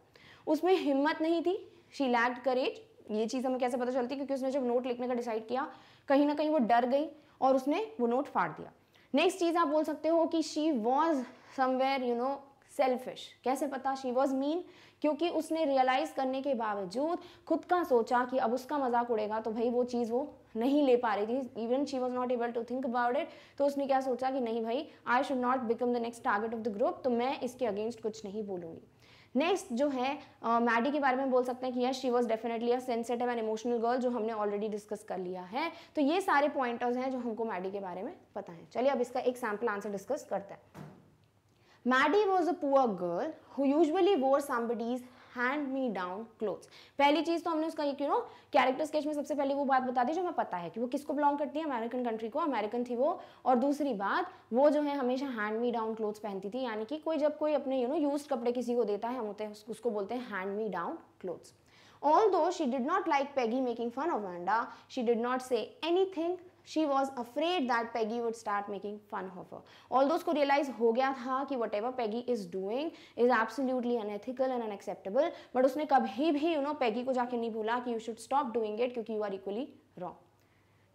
उसमें हिम्मत नहीं थी, शी लैक्ड करेज. ये चीज़ हमें कैसे पता चलती है? क्योंकि उसने जब नोट लिखने का डिसाइड किया, कहीं ना कहीं वो डर गई और उसने वो नोट फाड़ दिया. नेक्स्ट चीज आप बोल सकते हो कि she was somewhere you know selfish. कैसे पता? शी वॉज मीन, क्योंकि उसने रियलाइज करने के बावजूद खुद का सोचा कि अब उसका मजाक उड़ेगा तो भाई वो चीज़ वो नहीं ले पा रही थी, even she was not able to think about it. तो उसने क्या सोचा कि नहीं भाई, I should not become the next target of the group, तो मैं इसके अगेंस्ट कुछ नहीं बोलूंगी। नेक्स्ट जो है मैडी के बारे में बोल सकते हैं कि yes she was definitely a sensitive and emotional girl, जो हमने ऑलरेडी डिस्कस कर लिया है। तो ये सारे पॉइंटर्स हैं जो हमको मैडी के बारे में पता है। चलिए अब इसका एक सैम्पल आंसर डिस्कस करते हैं। Maddie was a poor girl who usually wore somebody's hand-me-down clothes। पहली चीज तो हमने उसका यू नो कैरेक्टर स्केच में सबसे पहले वो बात बता दी जो हमें पता है कि वो किसको बिलोंग करती है, अमेरिकन कंट्री को, अमेरिकन थी वो। और दूसरी बात, वो जो है हमेशा हैंड मी डाउन क्लोथ्स पहनती थी, यानी कि कोई जब कोई अपने यू नो यूज्ड कपड़े किसी को देता है, हम उसको बोलते हैं hand me down clothes. Although she did not like Peggy making fun of Wanda, she did not say anything. She was afraid that Peggy would start making fun of her. Although उसको realize हो गया था कि whatever Peggy is doing is absolutely unethical and unacceptable, but उसने कभी भी you know Peggy को जाके नहीं बोला कि you should stop doing it क्योंकि you are equally wrong।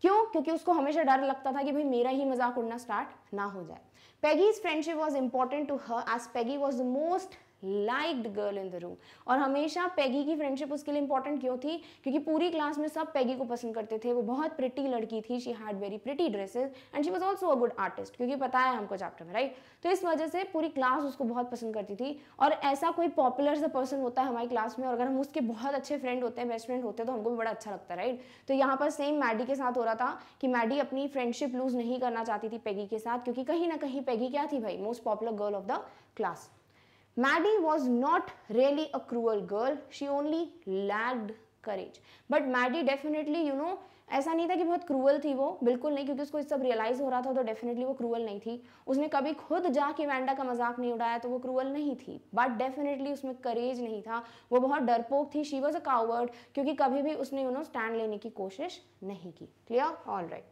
क्यों? क्योंकि उसको हमेशा डर लगता था कि भाई मेरा ही मजाक उड़ना स्टार्ट ना हो जाए। Peggy's friendship was important to her as Peggy was the most liked girl in the room. और हमेशा पैगी की फ्रेंडशिप उसके लिए इंपॉर्टेंट क्यों थी? क्योंकि पूरी क्लास में सब पैगी को पसंद करते थे, वो बहुत प्रिटी लड़की थी, she had very pretty dresses and she was also a good artist, क्योंकि पता है हमको चैप्टर में, राइट? तो इस वजह से पूरी क्लास उसको बहुत पसंद करती थी। और ऐसा कोई पॉपुलर सा पर्सन होता है हमारी क्लास में और अगर हम उसके बहुत अच्छे फ्रेंड होते हैं, बेस्ट फ्रेंड होते हैं, तो हमको भी बड़ा अच्छा लगता है, राइट? तो यहाँ पर सेम मैडी के साथ हो रहा था कि मैडी अपनी फ्रेंडशिप लूज नहीं करना चाहती थी पैगी के साथ, क्योंकि कहीं ना कहीं पैगी क्या थी भाई? Most popular girl of the class. Maddie was not really a cruel girl, she only lacked courage. But Maddie definitely, you know, ऐसा नहीं था कि बहुत क्रूअल थी वो, बिल्कुल नहीं, क्योंकि उसको सब रियलाइज हो रहा था, तो डेफिनेटली वो क्रूअल नहीं थी। उसने कभी खुद जाके वैंडा का मजाक नहीं उड़ाया, तो वो क्रूअल नहीं थी। बट डेफिनेटली उसमें करेज नहीं था, वो बहुत डरपोक थी। शी वॉज अ कावर्ड, क्योंकि कभी भी उसने यू नो स्टैंड लेने की कोशिश नहीं की। Clear? All right.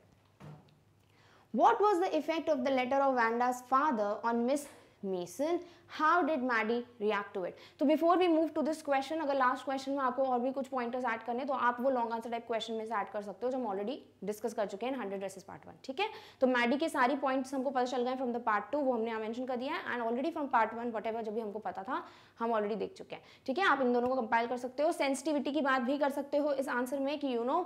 What was the effect of the letter of Vanda's father on Miss Mason? How did Maddie react to it? तो before we move to this question, अगर लास्ट क्वेश्चन में आपको और भी कुछ पॉइंटर्स ऐड करने तो आप वो लॉन्ग आंसर टाइप क्वेश्चन में से ऐड कर सकते हो, जो हम ऑलरेडी डिस्कस कर चुके हैं 100 ड्रेसेस पार्ट 1। ठीक है? तो मैडी के सारी पॉइंट्स हमको पता चल गए फ्रॉम द पार्ट 2, वो हमने यहाँ मेंशन कर दिया है, and already from part 1 whatever जो भी हमको पता था हम ऑलरेडी देख चुके हैं। ठीक है? आप इन दोनों को कंपाइल कर सकते हो। सेंसिटिविटी की बात भी कर सकते हो इस आंसर में कि यू नो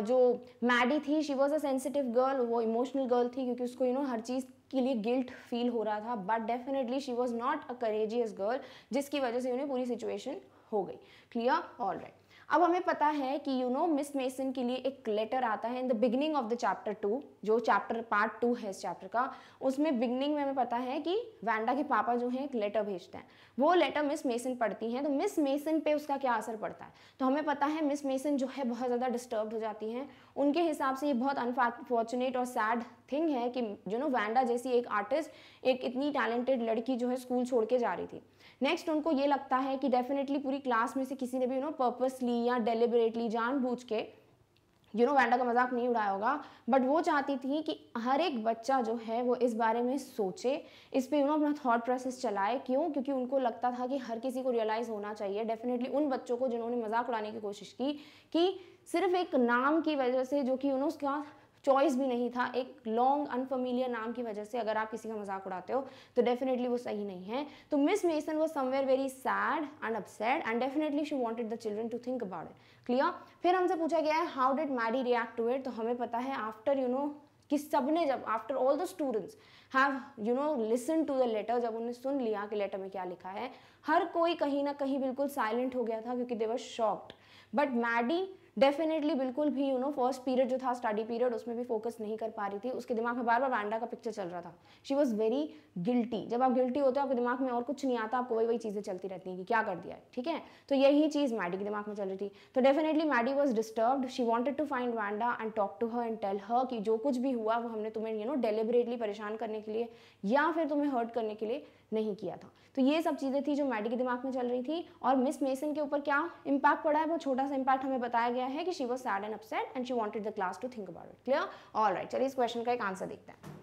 जो मैडी थी, she was a sensitive girl, वो इमोशनल गर्ल थी, क्योंकि उसको यू नो हर चीज़ के लिए गिल्ट फील हो रहा था। But definitely she was not a courageous girl, जिसकी वजह से उन्हें पूरी सिचुएशन हो गई। क्लियर? All right. अब हमें पता है कि यू नो मिस मेसन के लिए एक लेटर आता है in the beginning of the chapter 2, जो चैप्टर पार्ट 2 है इस चैप्टर का। उसमें बिगिनिंग में हमें पता है कि वैंडा के पापा जो हैं एक लेटर भेजते हैं, वो लेटर मिस मेसन पढ़ती हैं, तो मिस मेसन पे उसका क्या असर पड़ता है? तो हमें पता है मिस मेसन जो है बहुत ज़्यादा डिस्टर्ब हो जाती हैं। उनके हिसाब से ये बहुत अनफॉर्चुनेट और सैड थिंग है कि यू नो वैंडा जैसी एक आर्टिस्ट, एक इतनी टैलेंटेड लड़की जो है स्कूल छोड़ के जा रही थी। नेक्स्ट उनको ये लगता है कि डेफिनेटली पूरी क्लास में से किसी ने भी यू नो पर्पसली या डेलिबरेटली जानबूझ के यू नो वैंडा का मजाक नहीं उड़ाया होगा, बट वो चाहती थी कि हर एक बच्चा जो है वो इस बारे में सोचे, इस पे यू नो अपना थॉट प्रोसेस चलाए। क्यों? क्योंकि उनको लगता था कि हर किसी को रियलाइज़ होना चाहिए, डेफिनेटली उन बच्चों को जिन्होंने मजाक उड़ाने की कोशिश की, कि सिर्फ एक नाम की वजह से, जो कि यू नो उसका चॉइस भी नहीं था, एक लॉन्ग अनफेमिलियर नाम की वजह से अगर आप किसी का मजाक उड़ाते हो तो डेफिनेटली वो सही नहीं है। तो miss Mason was somewhere very sad and upset and definitely she wanted the children to think about it. Clear? फिर हमसे पूछा गया है how did Maddy react to it. तो हमें पता है आफ्टर यू नो कि सबने जब after all the students have you know listen to the letter, जब उन्हें सुन लिया कि लेटर में क्या लिखा है, हर कोई कहीं ना कहीं बिल्कुल साइलेंट हो गया था, क्योंकि they were shocked. But Maddie definitely बिल्कुल भी यू नो फर्स्ट पीरियड जो था स्टडी पीरियड, उसमें भी फोकस नहीं कर पा रही थी। उसके दिमाग में बार बार वैंडा का पिक्चर चल रहा था। She was very guilty. जब आप गिल्टी होते हो आपके दिमाग में और कुछ नहीं आता, आपको वही वही चीज़ें चलती रहती हैं कि क्या कर दिया है। ठीक है? तो यही चीज़ मैडी के दिमाग में चल रही थी। तो definitely Maddy was disturbed. She wanted to find Wanda and talk to her and tell her कि जो कुछ भी हुआ वो हमने तुम्हें यू नो डेलिबरेटली परेशान करने के लिए या फिर तुम्हें हर्ट करने के लिए नहीं किया था। तो ये सब चीज़ें थी जो मैडी के दिमाग में चल रही थी। और मिस मेसन के ऊपर क्या इम्पैक्ट पड़ा है, वो छोटा सा इम्पैक्ट हमें बताया गया है कि she was sad and upset and she wanted the class to think about it. Clear? All right. चलिए इस क्वेश्चन का एक आंसर देखते हैं।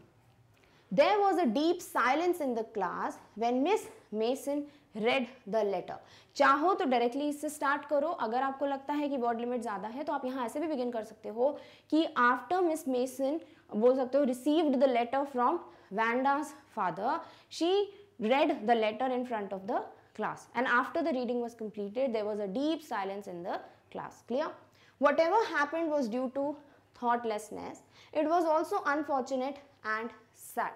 There was a deep silence in the class when Miss Mason read the letter. चाहो तो डायरेक्टली इससे स्टार्ट करो, अगर आपको लगता है कि वर्ड लिमिट ज़्यादा है तो आप यहाँ ऐसे भी बिगिन कर सकते हो कि आफ्टर मिस मेसन बोल सकते हो received the letter from Vanda's father, she read the letter in front of the class, and after the reading was completed there was a deep silence in the class. Clear? Whatever happened was due to thoughtlessness. It was also unfortunate and sad.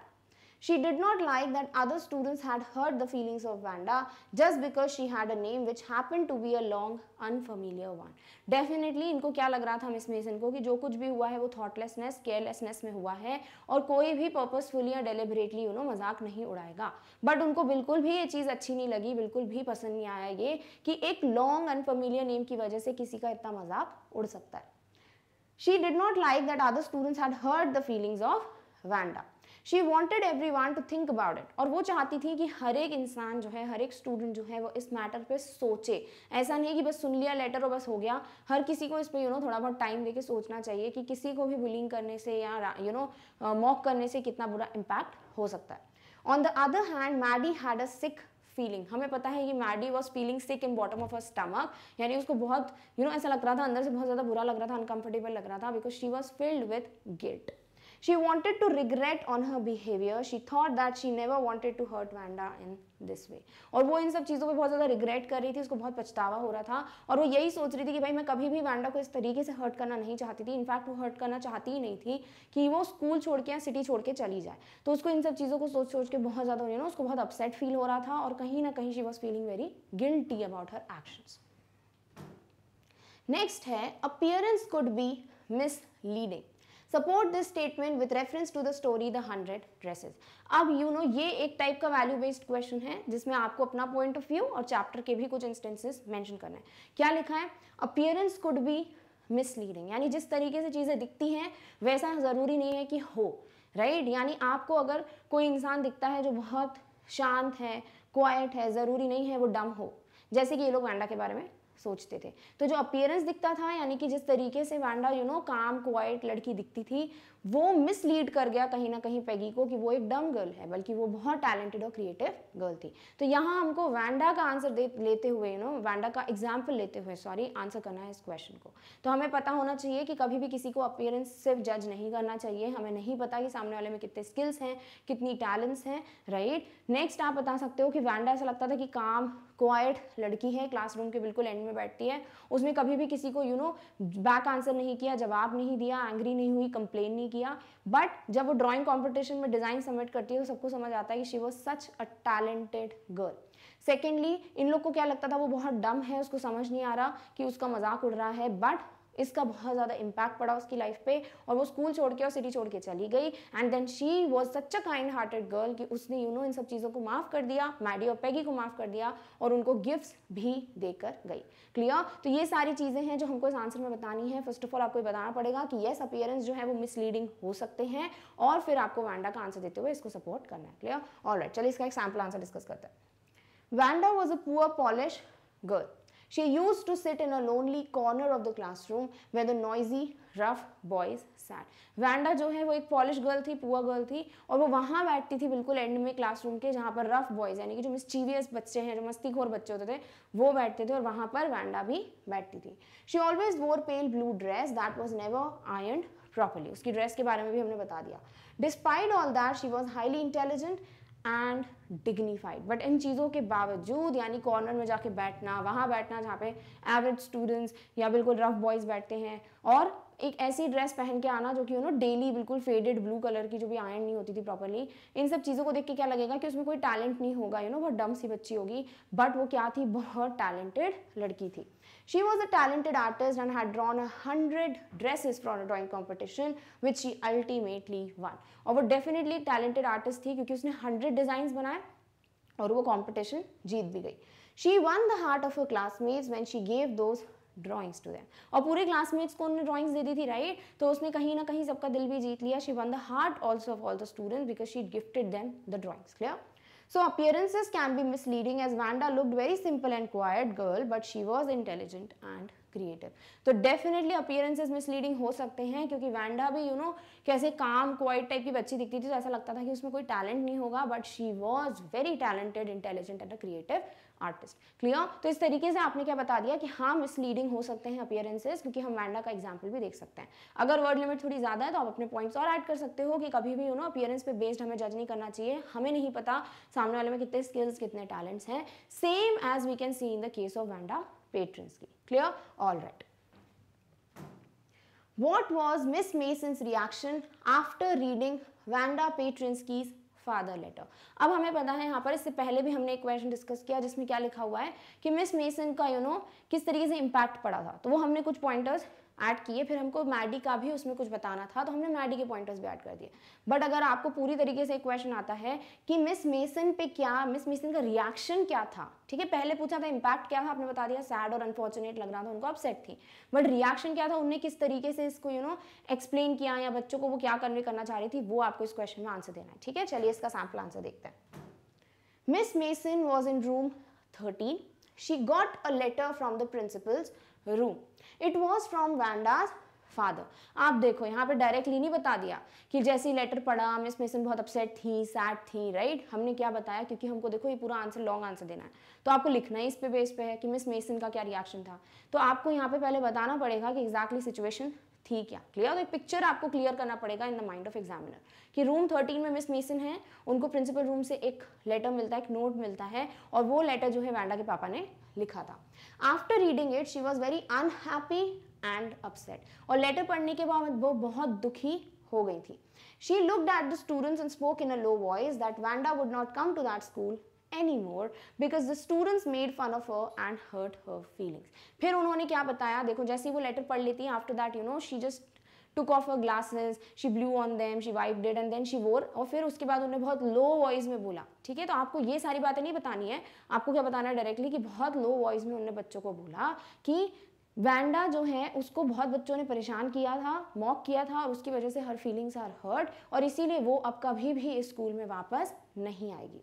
She did not like that other students had hurt the feelings of Vanda just because she had a name which happened to be a long unfamiliar one. Definitely इनको क्या लग रहा था मिस मेसन को कि जो कुछ भी हुआ है वो थॉटलेसनेस केयरलेसनेस में हुआ है और कोई भी पर्पसफुली या डेलिबरेटली मजाक नहीं उड़ाएगा. बट उनको बिल्कुल भी ये चीज़ अच्छी नहीं लगी, बिल्कुल भी पसंद नहीं आया ये कि एक लॉन्ग अनफेमिलियर नेम की वजह से किसी का इतना मजाक उड़ सकता है. She did not like that other students had hurt the feelings of Vanda. She wanted everyone to think about it. और वो चाहती थी कि हर एक इंसान जो है, हर एक स्टूडेंट जो है वो इस मैटर पे सोचे. ऐसा नहीं है कि बस सुन लिया लेटर और बस हो गया. हर किसी को इस पे थोड़ा बहुत टाइम देके सोचना चाहिए कि किसी को भी बुलिंग करने से या मॉक करने से कितना बुरा इम्पैक्ट हो सकता है. On the other hand Maddy had a sick feeling. हमें पता है कि Maddy was feeling sick in bottom of her stomach, यानी उसको बहुत ऐसा लग रहा था, अंदर से बहुत ज़्यादा बुरा लग रहा था, अनकंफर्टेबल लग रहा था, because she was filled with guilt. She wanted to regret on her behavior. She thought that she never wanted to hurt Vanda in this way. और वो इन सब चीज़ों पे बहुत ज़्यादा रिग्रेट कर रही थी, उसको बहुत पछतावा हो रहा था और वो यही सोच रही थी कि भाई मैं कभी भी वांडा को इस तरीके से हर्ट करना नहीं चाहती थी. इनफैक्ट वो हर्ट करना चाहती ही नहीं थी कि वो स्कूल छोड़ के या सिटी छोड़ के चली जाए. तो उसको इन सब चीज़ों को सोच सोच के बहुत ज़्यादा उसको बहुत अपसेट फील हो रहा था और कहीं ना कहीं she was feeling very guilty about her actions. Next है appearance could be misleading. Support this statement with reference to the story the 100 dresses. अब ये एक टाइप का वैल्यू बेस्ड क्वेश्चन है जिसमें आपको अपना पॉइंट ऑफ व्यू और चैप्टर के भी कुछ इंस्टेंसेस मेंशन करना है. क्या लिखा है? अपीयरेंस कुड बी मिसलीडिंग, यानी जिस तरीके से चीज़ें दिखती हैं वैसा ज़रूरी नहीं है कि हो. राइट? यानी आपको अगर कोई इंसान दिखता है जो बहुत शांत है, क्वाइट है, ज़रूरी नहीं है वो डम हो, जैसे कि ये लोग वांडा के बारे में सोचते थे. तो जो अपीयरेंस दिखता था, यानी कि जिस तरीके से वांडा काम क्वाइट लड़की दिखती थी, वो मिसलीड कर गया कहीं ना कहीं पेगी को कि वो एक डम गर्ल है, बल्कि वो बहुत टैलेंटेड और क्रिएटिव गर्ल थी. तो यहाँ हमको वांडा का आंसर लेते हुए वांडा का एग्जाम्पल लेते हुए आंसर करना है इस क्वेश्चन को. तो हमें पता होना चाहिए कि कभी भी किसी को अपीयरेंस सिर्फ जज नहीं करना चाहिए. हमें नहीं पता कि सामने वाले में कितने स्किल्स हैं, कितनी टैलेंट्स हैं. राइट? नेक्स्ट आप बता सकते हो कि वांडा ऐसा लगता था कि काम क्वाइट लड़की है, क्लासरूम के बिल्कुल एंड में बैठती है, उसने कभी भी किसी को बैक आंसर नहीं किया, जवाब नहीं दिया, एंग्री नहीं हुई, कंप्लेन नहीं किया. बट जब वो ड्राइंग कंपटीशन में डिजाइन सबमिट करती है तो सबको समझ आता है कि she was such a talented girl. Secondly, इन लोग को क्या लगता था वो बहुत डम है, उसको समझ नहीं आ रहा कि उसका मजाक उड़ रहा है, बट इसका बहुत ज़्यादा इम्पैक्ट पड़ा उसकी लाइफ पे और वो स्कूल छोड़ के और सिटी छोड़ के चली गई. And then she was such a kind hearted girl कि उसने इन सब चीज़ों को माफ़ कर दिया, मैडी और पेगी को माफ़ कर दिया और उनको गिफ्ट्स भी देकर गई. क्लियर? तो ये सारी चीज़ें हैं जो हमको इस आंसर में बतानी है. फर्स्ट ऑफ ऑल आपको बताना पड़ेगा कि येस अपीयरेंस जो है वो मिसलीडिंग हो सकते हैं और फिर आपको वांडा का आंसर देते हुए इसको सपोर्ट करना है. क्लियर? ऑलराइट, चलिए इसका एक सैम्पल आंसर डिस्कस करते हैं. Wanda was a poor polish girl. She used to sit in a lonely corner of the classroom where the noisy, rough boys sat. Wanda जो है वो एक पॉलिश गर्ल थी, पुअर गर्ल थी और वो वहाँ बैठती थी बिल्कुल एंड में क्लासरूम के, जहाँ पर रफ बॉयज यानी कि जो मिस्चीवियस बच्चे हैं, जो मस्तीखोर बच्चे होते थे, वो बैठते थे और वहाँ पर वांडा भी बैठती थी. She always wore pale blue dress that was never ironed properly. उसकी ड्रेस के बारे में भी हमने बता दिया. Despite all that, she was highly intelligent and dignified. But in चीज़ों के बावजूद, यानी कॉर्नर में जाके बैठना, वहाँ बैठना जहाँ पे एवरेज स्टूडेंट्स या बिल्कुल रफ बॉयज़ बैठते हैं, और एक ऐसी ड्रेस पहन के आना जो कि डेली बिल्कुल फेडेड ब्लू कलर की, जो भी आयरन नहीं होती थी प्रॉपर्ली, इन सब चीज़ों को देख के क्या लगेगा कि उसमें कोई टैलेंट नहीं होगा, बहुत डम सी बच्ची होगी. बट वो क्या थी? बहुत टैलेंटेड लड़की थी. She was a talented artist and had drawn 100 dresses for a drawing competition, which she ultimately won. और वो डेफिनेटली टैलेंटेड आर्टिस्ट थी क्योंकि उसने 100 डिजाइन्स बनाए और वो कंपटीशन जीत भी गई. She won the heart of her classmates when she gave those drawings to them. और पूरे क्लासमेट्स को उन्होंने ड्राइंग्स दे दी थी. राइट? तो उसने कहीं ना कहीं सबका दिल भी जीत लिया. She won the heart also of all the students because she gifted them the drawings. Clear? So appearances can be misleading as Vanda looked very simple and quiet girl, but she was intelligent and creative. तो डेफिनेटली अपीयरेंसेस मिसलीडिंग हो सकते हैं, क्योंकि वैंडा भी कैसे काम क्वाइट टाइप की बच्ची दिखती थी, तो ऐसा लगता था कि उसमें कोई टैलेंट नहीं होगा, but she was very talented, intelligent and a creative artist. Clear? तो इस तरीके से आपने क्या बता दिया कि हाँ मिसलीडिंग हो सकते हैं अपीयरेंसेस, क्योंकि हम वैंडा का एग्जाम्पल भी देख सकते हैं। अगर वर्ड लिमिट थोड़ी ज्यादा है तो आप अपने पॉइंट्स और ऐड कर सकते हो कि कभी भी अपीयरेंस पे बेस्ड हमें जज नहीं करना चाहिए, हमें नहीं पता सामने वाले में कितने स्किल्स कितने टैलेंट्स हैं, same as we can see in the case of Wanda Petronski. Clear? All right. What was Miss Mason's reaction after reading Vanda Petrinsky's father letter? अब हमें पता है यहाँ पर, इससे पहले भी हमने एक क्वेश्चन डिस्कस किया जिसमें क्या लिखा हुआ है कि मिस मेसन का किस तरीके से इम्पैक्ट पड़ा था, तो वो हमने कुछ पॉइंटर्स ऐड किए, फिर हमको मैडी का भी उसमें कुछ बताना था तो हमने मैडी के पॉइंटर्स भी ऐड कर दिए। बट अगर आपको पूरी तरीके से एक क्वेश्चन आता है कि मिस मेसन पे क्या, मिस मेसन का रिएक्शन क्या था, ठीक है, पहले पूछा था इम्पैक्ट क्या था, आपने बता दिया सैड और अनफॉर्चुनेट लग रहा था, उनको अपसेट थी, बट रिएक्शन क्या था, उन्हें किस तरीके से इसको एक्सप्लेन किया या बच्चों को वो क्या कन्वे करना चाह रही थी, वो आपको इस क्वेश्चन में आंसर देना है। ठीक है, चलिए इसका सैम्पल आंसर देखते हैं। Miss mason was in room 13. She got a letter from the principal's room. It was from Vanda's father. आप देखो यहाँ पे डायरेक्टली नहीं बता दिया कि जैसे ही लेटर पढ़ा मिस मेसन बहुत अपसेट थी, सैड थी, राइट? हमने क्या बताया, क्योंकि हमको देखो ये पूरा आंसर लॉन्ग आंसर देना है, तो आपको लिखना ही इस पे बेस पे है कि मिस मेसन का क्या रिएक्शन था, तो आपको यहाँ पे पहले बताना पड़ेगा कि एग्जैक्टली सिचुएशन थी क्या। क्लियर? तो एक पिक्चर आपको क्लियर करना पड़ेगा in the mind of examiner कि रूम 13 में मिस मेसन है, उनको प्रिंसिपल रूम से एक लेटर मिलता है, एक नोट मिलता है, और वो लेटर जो है वैंडा के पापा ने लिखा था। After reading it she was very unhappy and upset, और लेटर पढ़ने के बाद वो बहुत दुखी हो गई थी। She looked at the students and spoke in a low voice that Wanda would not come to that school anymore because the students made fun of her and hurt her feelings. फिर उन्होंने क्या बताया, देखो जैसे ही वो लेटर पढ़ लेती है, after that she just took off her glasses, she blew on them, she wiped it and then she wore, और फिर उसके बाद उन्होंने बहुत लो वॉइस में बोला। ठीक है, तो आपको ये सारी बातें नहीं बतानी है, आपको क्या बताना है डायरेक्टली कि बहुत लो वॉइस में उन्होंने बच्चों को बोला कि वैंडा जो है उसको बहुत बच्चों ने परेशान किया था, मॉक किया था, और उसकी वजह से हर फीलिंग्स आर हर्ट, और इसीलिए वो अब कभी भी इस स्कूल में वापस नहीं आएगी।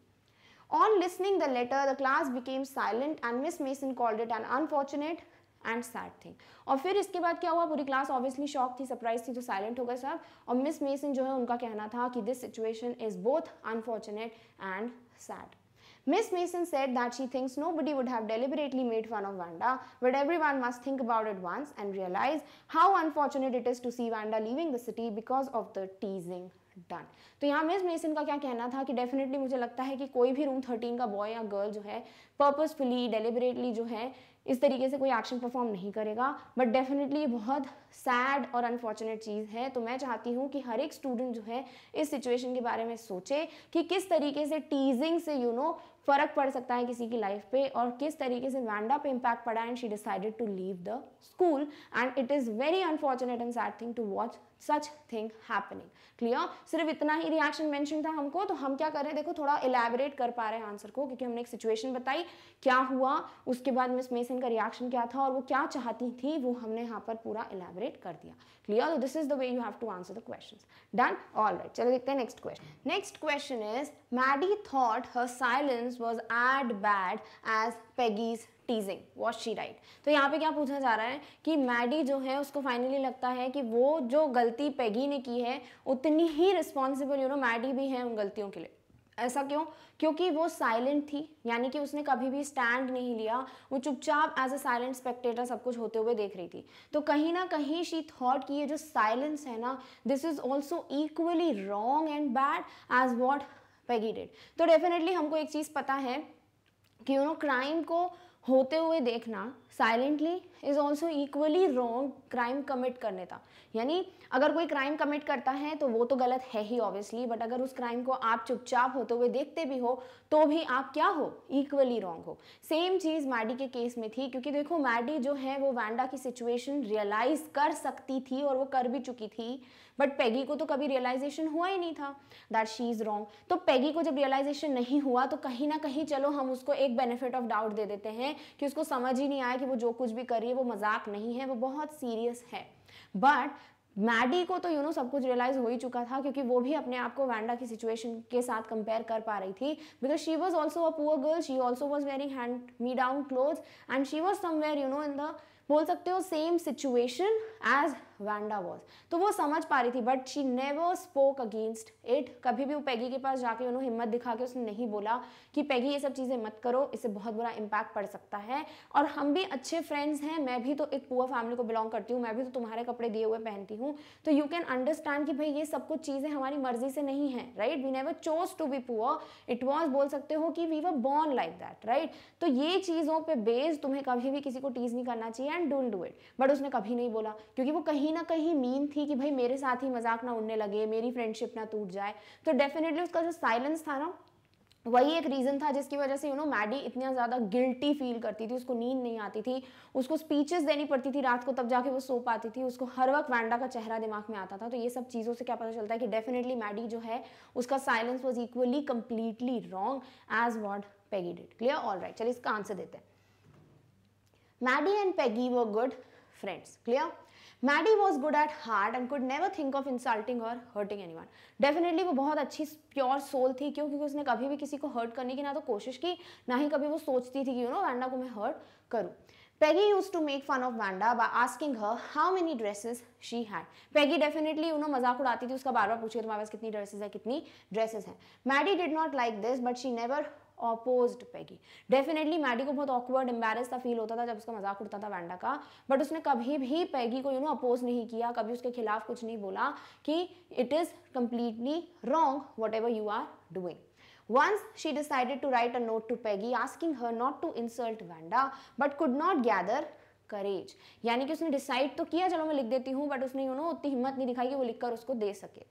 On listening the letter, the class became silent and Miss Mason called it an unfortunate and sad thing. और फिर इसके बाद क्या हुआ, पूरी क्लास ऑब्वियसली शॉक थी, सरप्राइज थी, तो साइलेंट हो गए सब, और मिस मेसन जो है उनका कहना था कि this situation is both unfortunate and sad. Miss Mason said that she thinks nobody would have deliberately made fun of Vanda, but everyone must think about it once and realize how unfortunate it is to see Vanda leaving the city because of the teasing done. तो यहाँ मिस मेसन का क्या कहना था कि डेफिनेटली मुझे लगता है कि कोई भी रूम 13 का बॉय या गर्ल जो है पर्पसफुली डेलिबरेटली जो है इस तरीके से कोई एक्शन परफॉर्म नहीं करेगा, बट डेफिनेटली ये बहुत सैड और अनफॉर्चुनेट चीज़ है। तो मैं चाहती हूँ कि हर एक स्टूडेंट जो है इस सिचुएशन के बारे में सोचे कि किस तरीके से टीजिंग से फ़र्क पड़ सकता है किसी की लाइफ पे, और किस तरीके से वैंडा पे इम्पैक्ट पड़ा and she decided to leave the school, and it is very unfortunate and sad thing to watch such thing happening. Clear? सिर्फ इतना ही रिएक्शन मेंशन था हमको, तो हम क्या कर रहे हैं, देखो थोड़ा इलेबोरेट कर पा रहे हैं आंसर को, क्योंकि हमने एक सिचुएशन बताई क्या हुआ, उसके बाद मिस मेसन का रिएक्शन क्या था और वो क्या चाहती थी, वो हमने यहाँ पर पूरा इलेबोरेट कर दिया। क्लियर? तो this is the way you have to answer the questions. Done? All right, चलो देखते हैं next question. Next question is Maddie thought her silence was as bad as Peggy's teasing, was she right? तो यहाँ पे क्या पूछा जा रहा है कि मैडी जो है उसको फाइनली लगता है कि वो जो गलती पेगी ने की है उतनी ही रिस्पॉन्सिबल मैडी भी है उन गलतियों के लिए। ऐसा क्यों? क्योंकि वो साइलेंट थी, यानी कि उसने कभी भी स्टैंड नहीं लिया, वो चुपचाप एज अ साइलेंट स्पेक्टेटर सब कुछ होते हुए देख रही थी। तो कहीं ना कहीं शी थॉट कि ये जो साइलेंस है ना, this is also equally wrong and bad as what Peggy did. तो डेफिनेटली हमको एक चीज़ पता है कि क्राइम को होते हुए देखना silently is also equally wrong crime commit करने था। यानी अगर कोई क्राइम कमिट करता है तो वो तो गलत है ही ऑब्वियसली, बट अगर उस क्राइम को आप चुपचाप होते हुए देखते भी हो तो भी आप क्या हो, इक्वली रॉन्ग हो। सेम चीज़ मैडी के केस में थी, क्योंकि देखो मैडी जो है वो वैंडा की सिचुएशन रियलाइज कर सकती थी और वो कर भी चुकी थी, बट पेगी को तो कभी रियलाइजेशन हुआ ही नहीं था दैट शी इज़ रॉन्ग। तो पेगी को जब रियलाइजेशन नहीं हुआ तो कहीं ना कहीं चलो हम उसको एक बेनिफिट ऑफ डाउट दे देते हैं कि उसको समझ ही नहीं आया कि वो जो कुछ भी कर रही है वो मजाक नहीं है, वो बहुत सीरियस है। बट मैडी को तो सब कुछ रियलाइज हो ही चुका था, क्योंकि वो भी अपने आप को वैंडा की सिचुएशन के साथ कंपेयर कर पा रही थी, because she was also a poor girl, she also was wearing hand me down clothes and she was somewhere in the बोल सकते हो same situation as Wanda was, तो वो समझ पा रही थी, but she never spoke against it. कभी भी वो पैगी के पास जाके उन्होंने हिम्मत दिखा के उसने नहीं बोला कि पैगी ये सब चीज़ें मत करो, इससे बहुत बुरा इम्पैक्ट पड़ सकता है, और हम भी अच्छे फ्रेंड्स हैं, मैं भी तो एक पुअर फैमिली को बिलोंग करती हूँ, मैं भी तो तुम्हारे कपड़े दिए हुए पहनती हूँ, तो यू कैन अंडरस्टैंड कि भाई ये सब कुछ चीज़ें हमारी मर्जी से नहीं है, right, we never chose to be poor, it was, बोल सकते हो कि we were born like that, right. तो ये चीज़ों पे बेस्ड तुम्हें कभी भी किसी को टीज नहीं करना चाहिए and don't do it. But उसने कभी नहीं बोला, क्योंकि वो कहीं ना कहीं मीन थी कि भाई मेरे साथ ही मजाक ना उड़ने लगे, मेरी फ्रेंडशिप ना टूट जाए। तो डेफिनेटली उसका जो साइलेंस था ना, वही एक रीजन था जिसकी वजह से मैडी इतना ज़्यादा गिल्टी फील करती थी, उसको नींद नहीं आती थी, उसको स्पीचेस देनी पड़ती थी रात को, तब जाके वो सो पाती थी, उसको हर वक्त वैंडा का चेहरा दिमाग में आता था। तो ये सब चीज़ों से क्या पता चलता है कि डेफिनेटली मैडी जो है उसका silence was equally completely wrong as what Peggy did. Clear? All right, चलिए इसका आंसर देते हैं। Maddy and Peggy were good friends. Clear? Maddy was good at heart and could never think of insulting और हर्टिंग एनीवन। डेफिनेटली वो बहुत अच्छी प्योर सोल थी, क्यों? क्योंकि उसने कभी भी किसी को हर्ट करने की ना तो कोशिश की, ना ही कभी वो सोचती थी कि वैंडा को मैं हर्ट करूँ। Peggy used to make fun of Wanda by asking her how many dresses she had. Peggy definitely मजाक उड़ाती थी उसका, बार बार पूछे तुम्हारे पास कितनी ड्रेसेस है, कितनी ड्रेसेस हैं। Maddie did not like this but she never opposed Peggy. Definitely Maddie को बहुत awkward, embarrassed सा फील होता था जब उसका मजाक उड़ता था वैंडा का, बट उसने कभी भी Peggy को अपोज नहीं किया, कभी उसके खिलाफ कुछ नहीं बोला कि it is completely wrong whatever you are doing. Once she decided to write a note to Peggy asking her not to insult Wanda but could not gather courage. यानी कि उसने डिसाइड तो किया चलो मैं लिख देती हूँ, बट उसने उतनी हिम्मत नहीं दिखाई कि वो लिखकर उसको दे सके।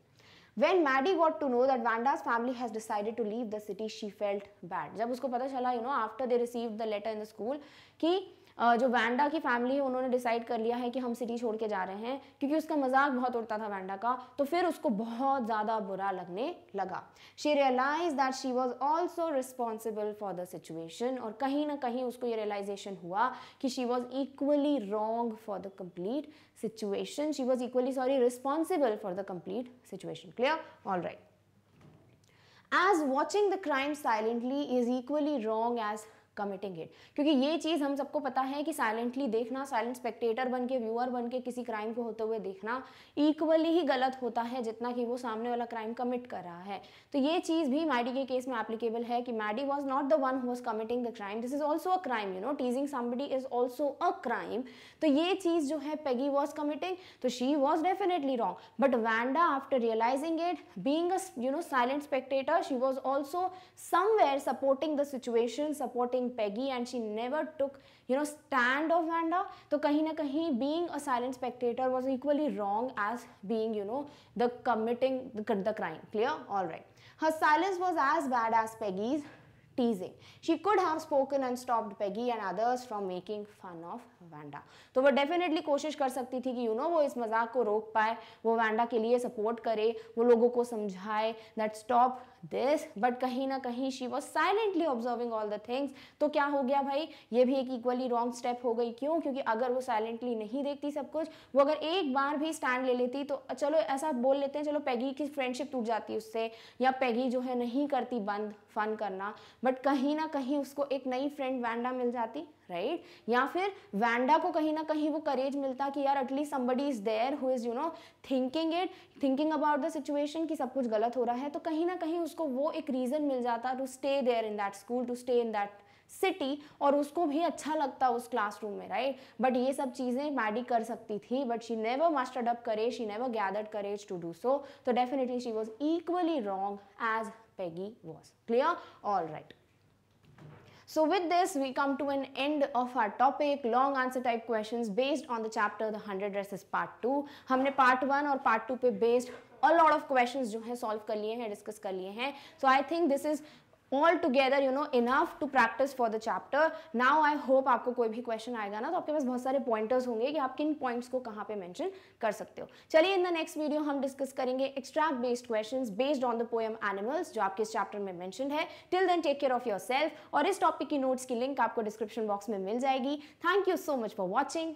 When Maddie got to know that Wanda's family has decided to leave the city, she felt bad. जब उसको पता चला after they received the letter in the school कि जो वैंडा की फैमिली है उन्होंने डिसाइड कर लिया है कि हम सिटी छोड़ के जा रहे हैं, क्योंकि उसका मजाक बहुत उड़ता था वैंडा का, तो फिर उसको बहुत ज़्यादा बुरा लगने लगा। She realise that she was also responsible for the situation, और कहीं ना कहीं उसको ये रियलाइजेशन हुआ कि she was equally wrong for the complete situation, she was equally responsible for the complete situation. Clear? All right. As watching the crime silently is equally wrong as committing it, क्योंकि ये चीज़ हम सबको पता है कि साइलेंटली देखना, साइलेंट स्पेक्टेटर बन के, व्यूअर बन के किसी क्राइम को होते हुए देखना इक्वली ही गलत होता है जितना कि वो सामने वाला क्राइम कमिट कर रहा है। तो ये चीज़ भी मैडी के केस में एप्लीकेबल है कि Maddy was not the one who was committing the crime, this is also a crime, teasing somebody is also a crime. तो ये चीज़ जो है पेगी वॉज कमिटिंग, तो she was definitely wrong, but Wanda after realising it, being a silent spectator, she was also somewhere supporting the situation, supporting Peggy, and she never took stand of Wanda. तो कहीं ना कहीं being a silent spectator was equally wrong as being the committing the crime. Clear? All right. Her silence was as bad as Peggy's teasing. She could have spoken and stopped Peggy and others from making fun of Wanda. तो वो डेफिनेटली कोशिश कर सकती थी कि वो इस मजाक को रोक पाए, वो वैंडा के लिए सपोर्ट करे, वो लोगों को समझाए दैट स्टॉप दिस, बट कहीं ना कहीं she was silently observing all the things. तो क्या हो गया भाई, ये भी एक इक्वली रॉन्ग स्टेप हो गई। क्यों? क्योंकि अगर वो साइलेंटली नहीं देखती सब कुछ, वो अगर एक बार भी स्टैंड ले लेती, तो चलो ऐसा बोल लेते हैं, चलो पेगी की फ्रेंडशिप टूट जाती उससे, या पेगी जो है नहीं करती बंद फन करना, बट कहीं ना कहीं उसको एक नई फ्रेंड वैंडा मिल जाती, राइट? या फिर वैंडा को कहीं ना कहीं वो करेज मिलता कि यार at least somebody is there who is thinking about the situation कि सब कुछ गलत हो रहा है, तो कहीं ना कहीं उसको वो एक रीजन मिल जाता to stay there in that school, to stay in that city, और उसको भी अच्छा लगता उस क्लासरूम में, राइट? बट ये सब चीजें मैडी कर सकती थी, but she never mustered up courage, she never gathered courage to do so, तो definitely she was equally wrong as Peggy was. Clear? All right. So with this, we come to an end of our topic, long answer type questions based on the chapter The 100 Dresses Part 2. हमने Part 1 और Part 2 पे based a lot of questions जो हैं solve कर लिए हैं, discuss कर लिए हैं. So I think this is all together enough to practice for the chapter. Now I hope आपको कोई भी question आएगा ना तो आपके पास बहुत सारे pointers होंगे कि आप किन points को कहाँ पे mention कर सकते हो. चलिए in the next video हम discuss करेंगे extract based questions based on the poem Animals जो आपके इस chapter में mentioned है. Till then take care of yourself और इस topic की notes की link आपको description box में मिल जाएगी. Thank you so much for watching.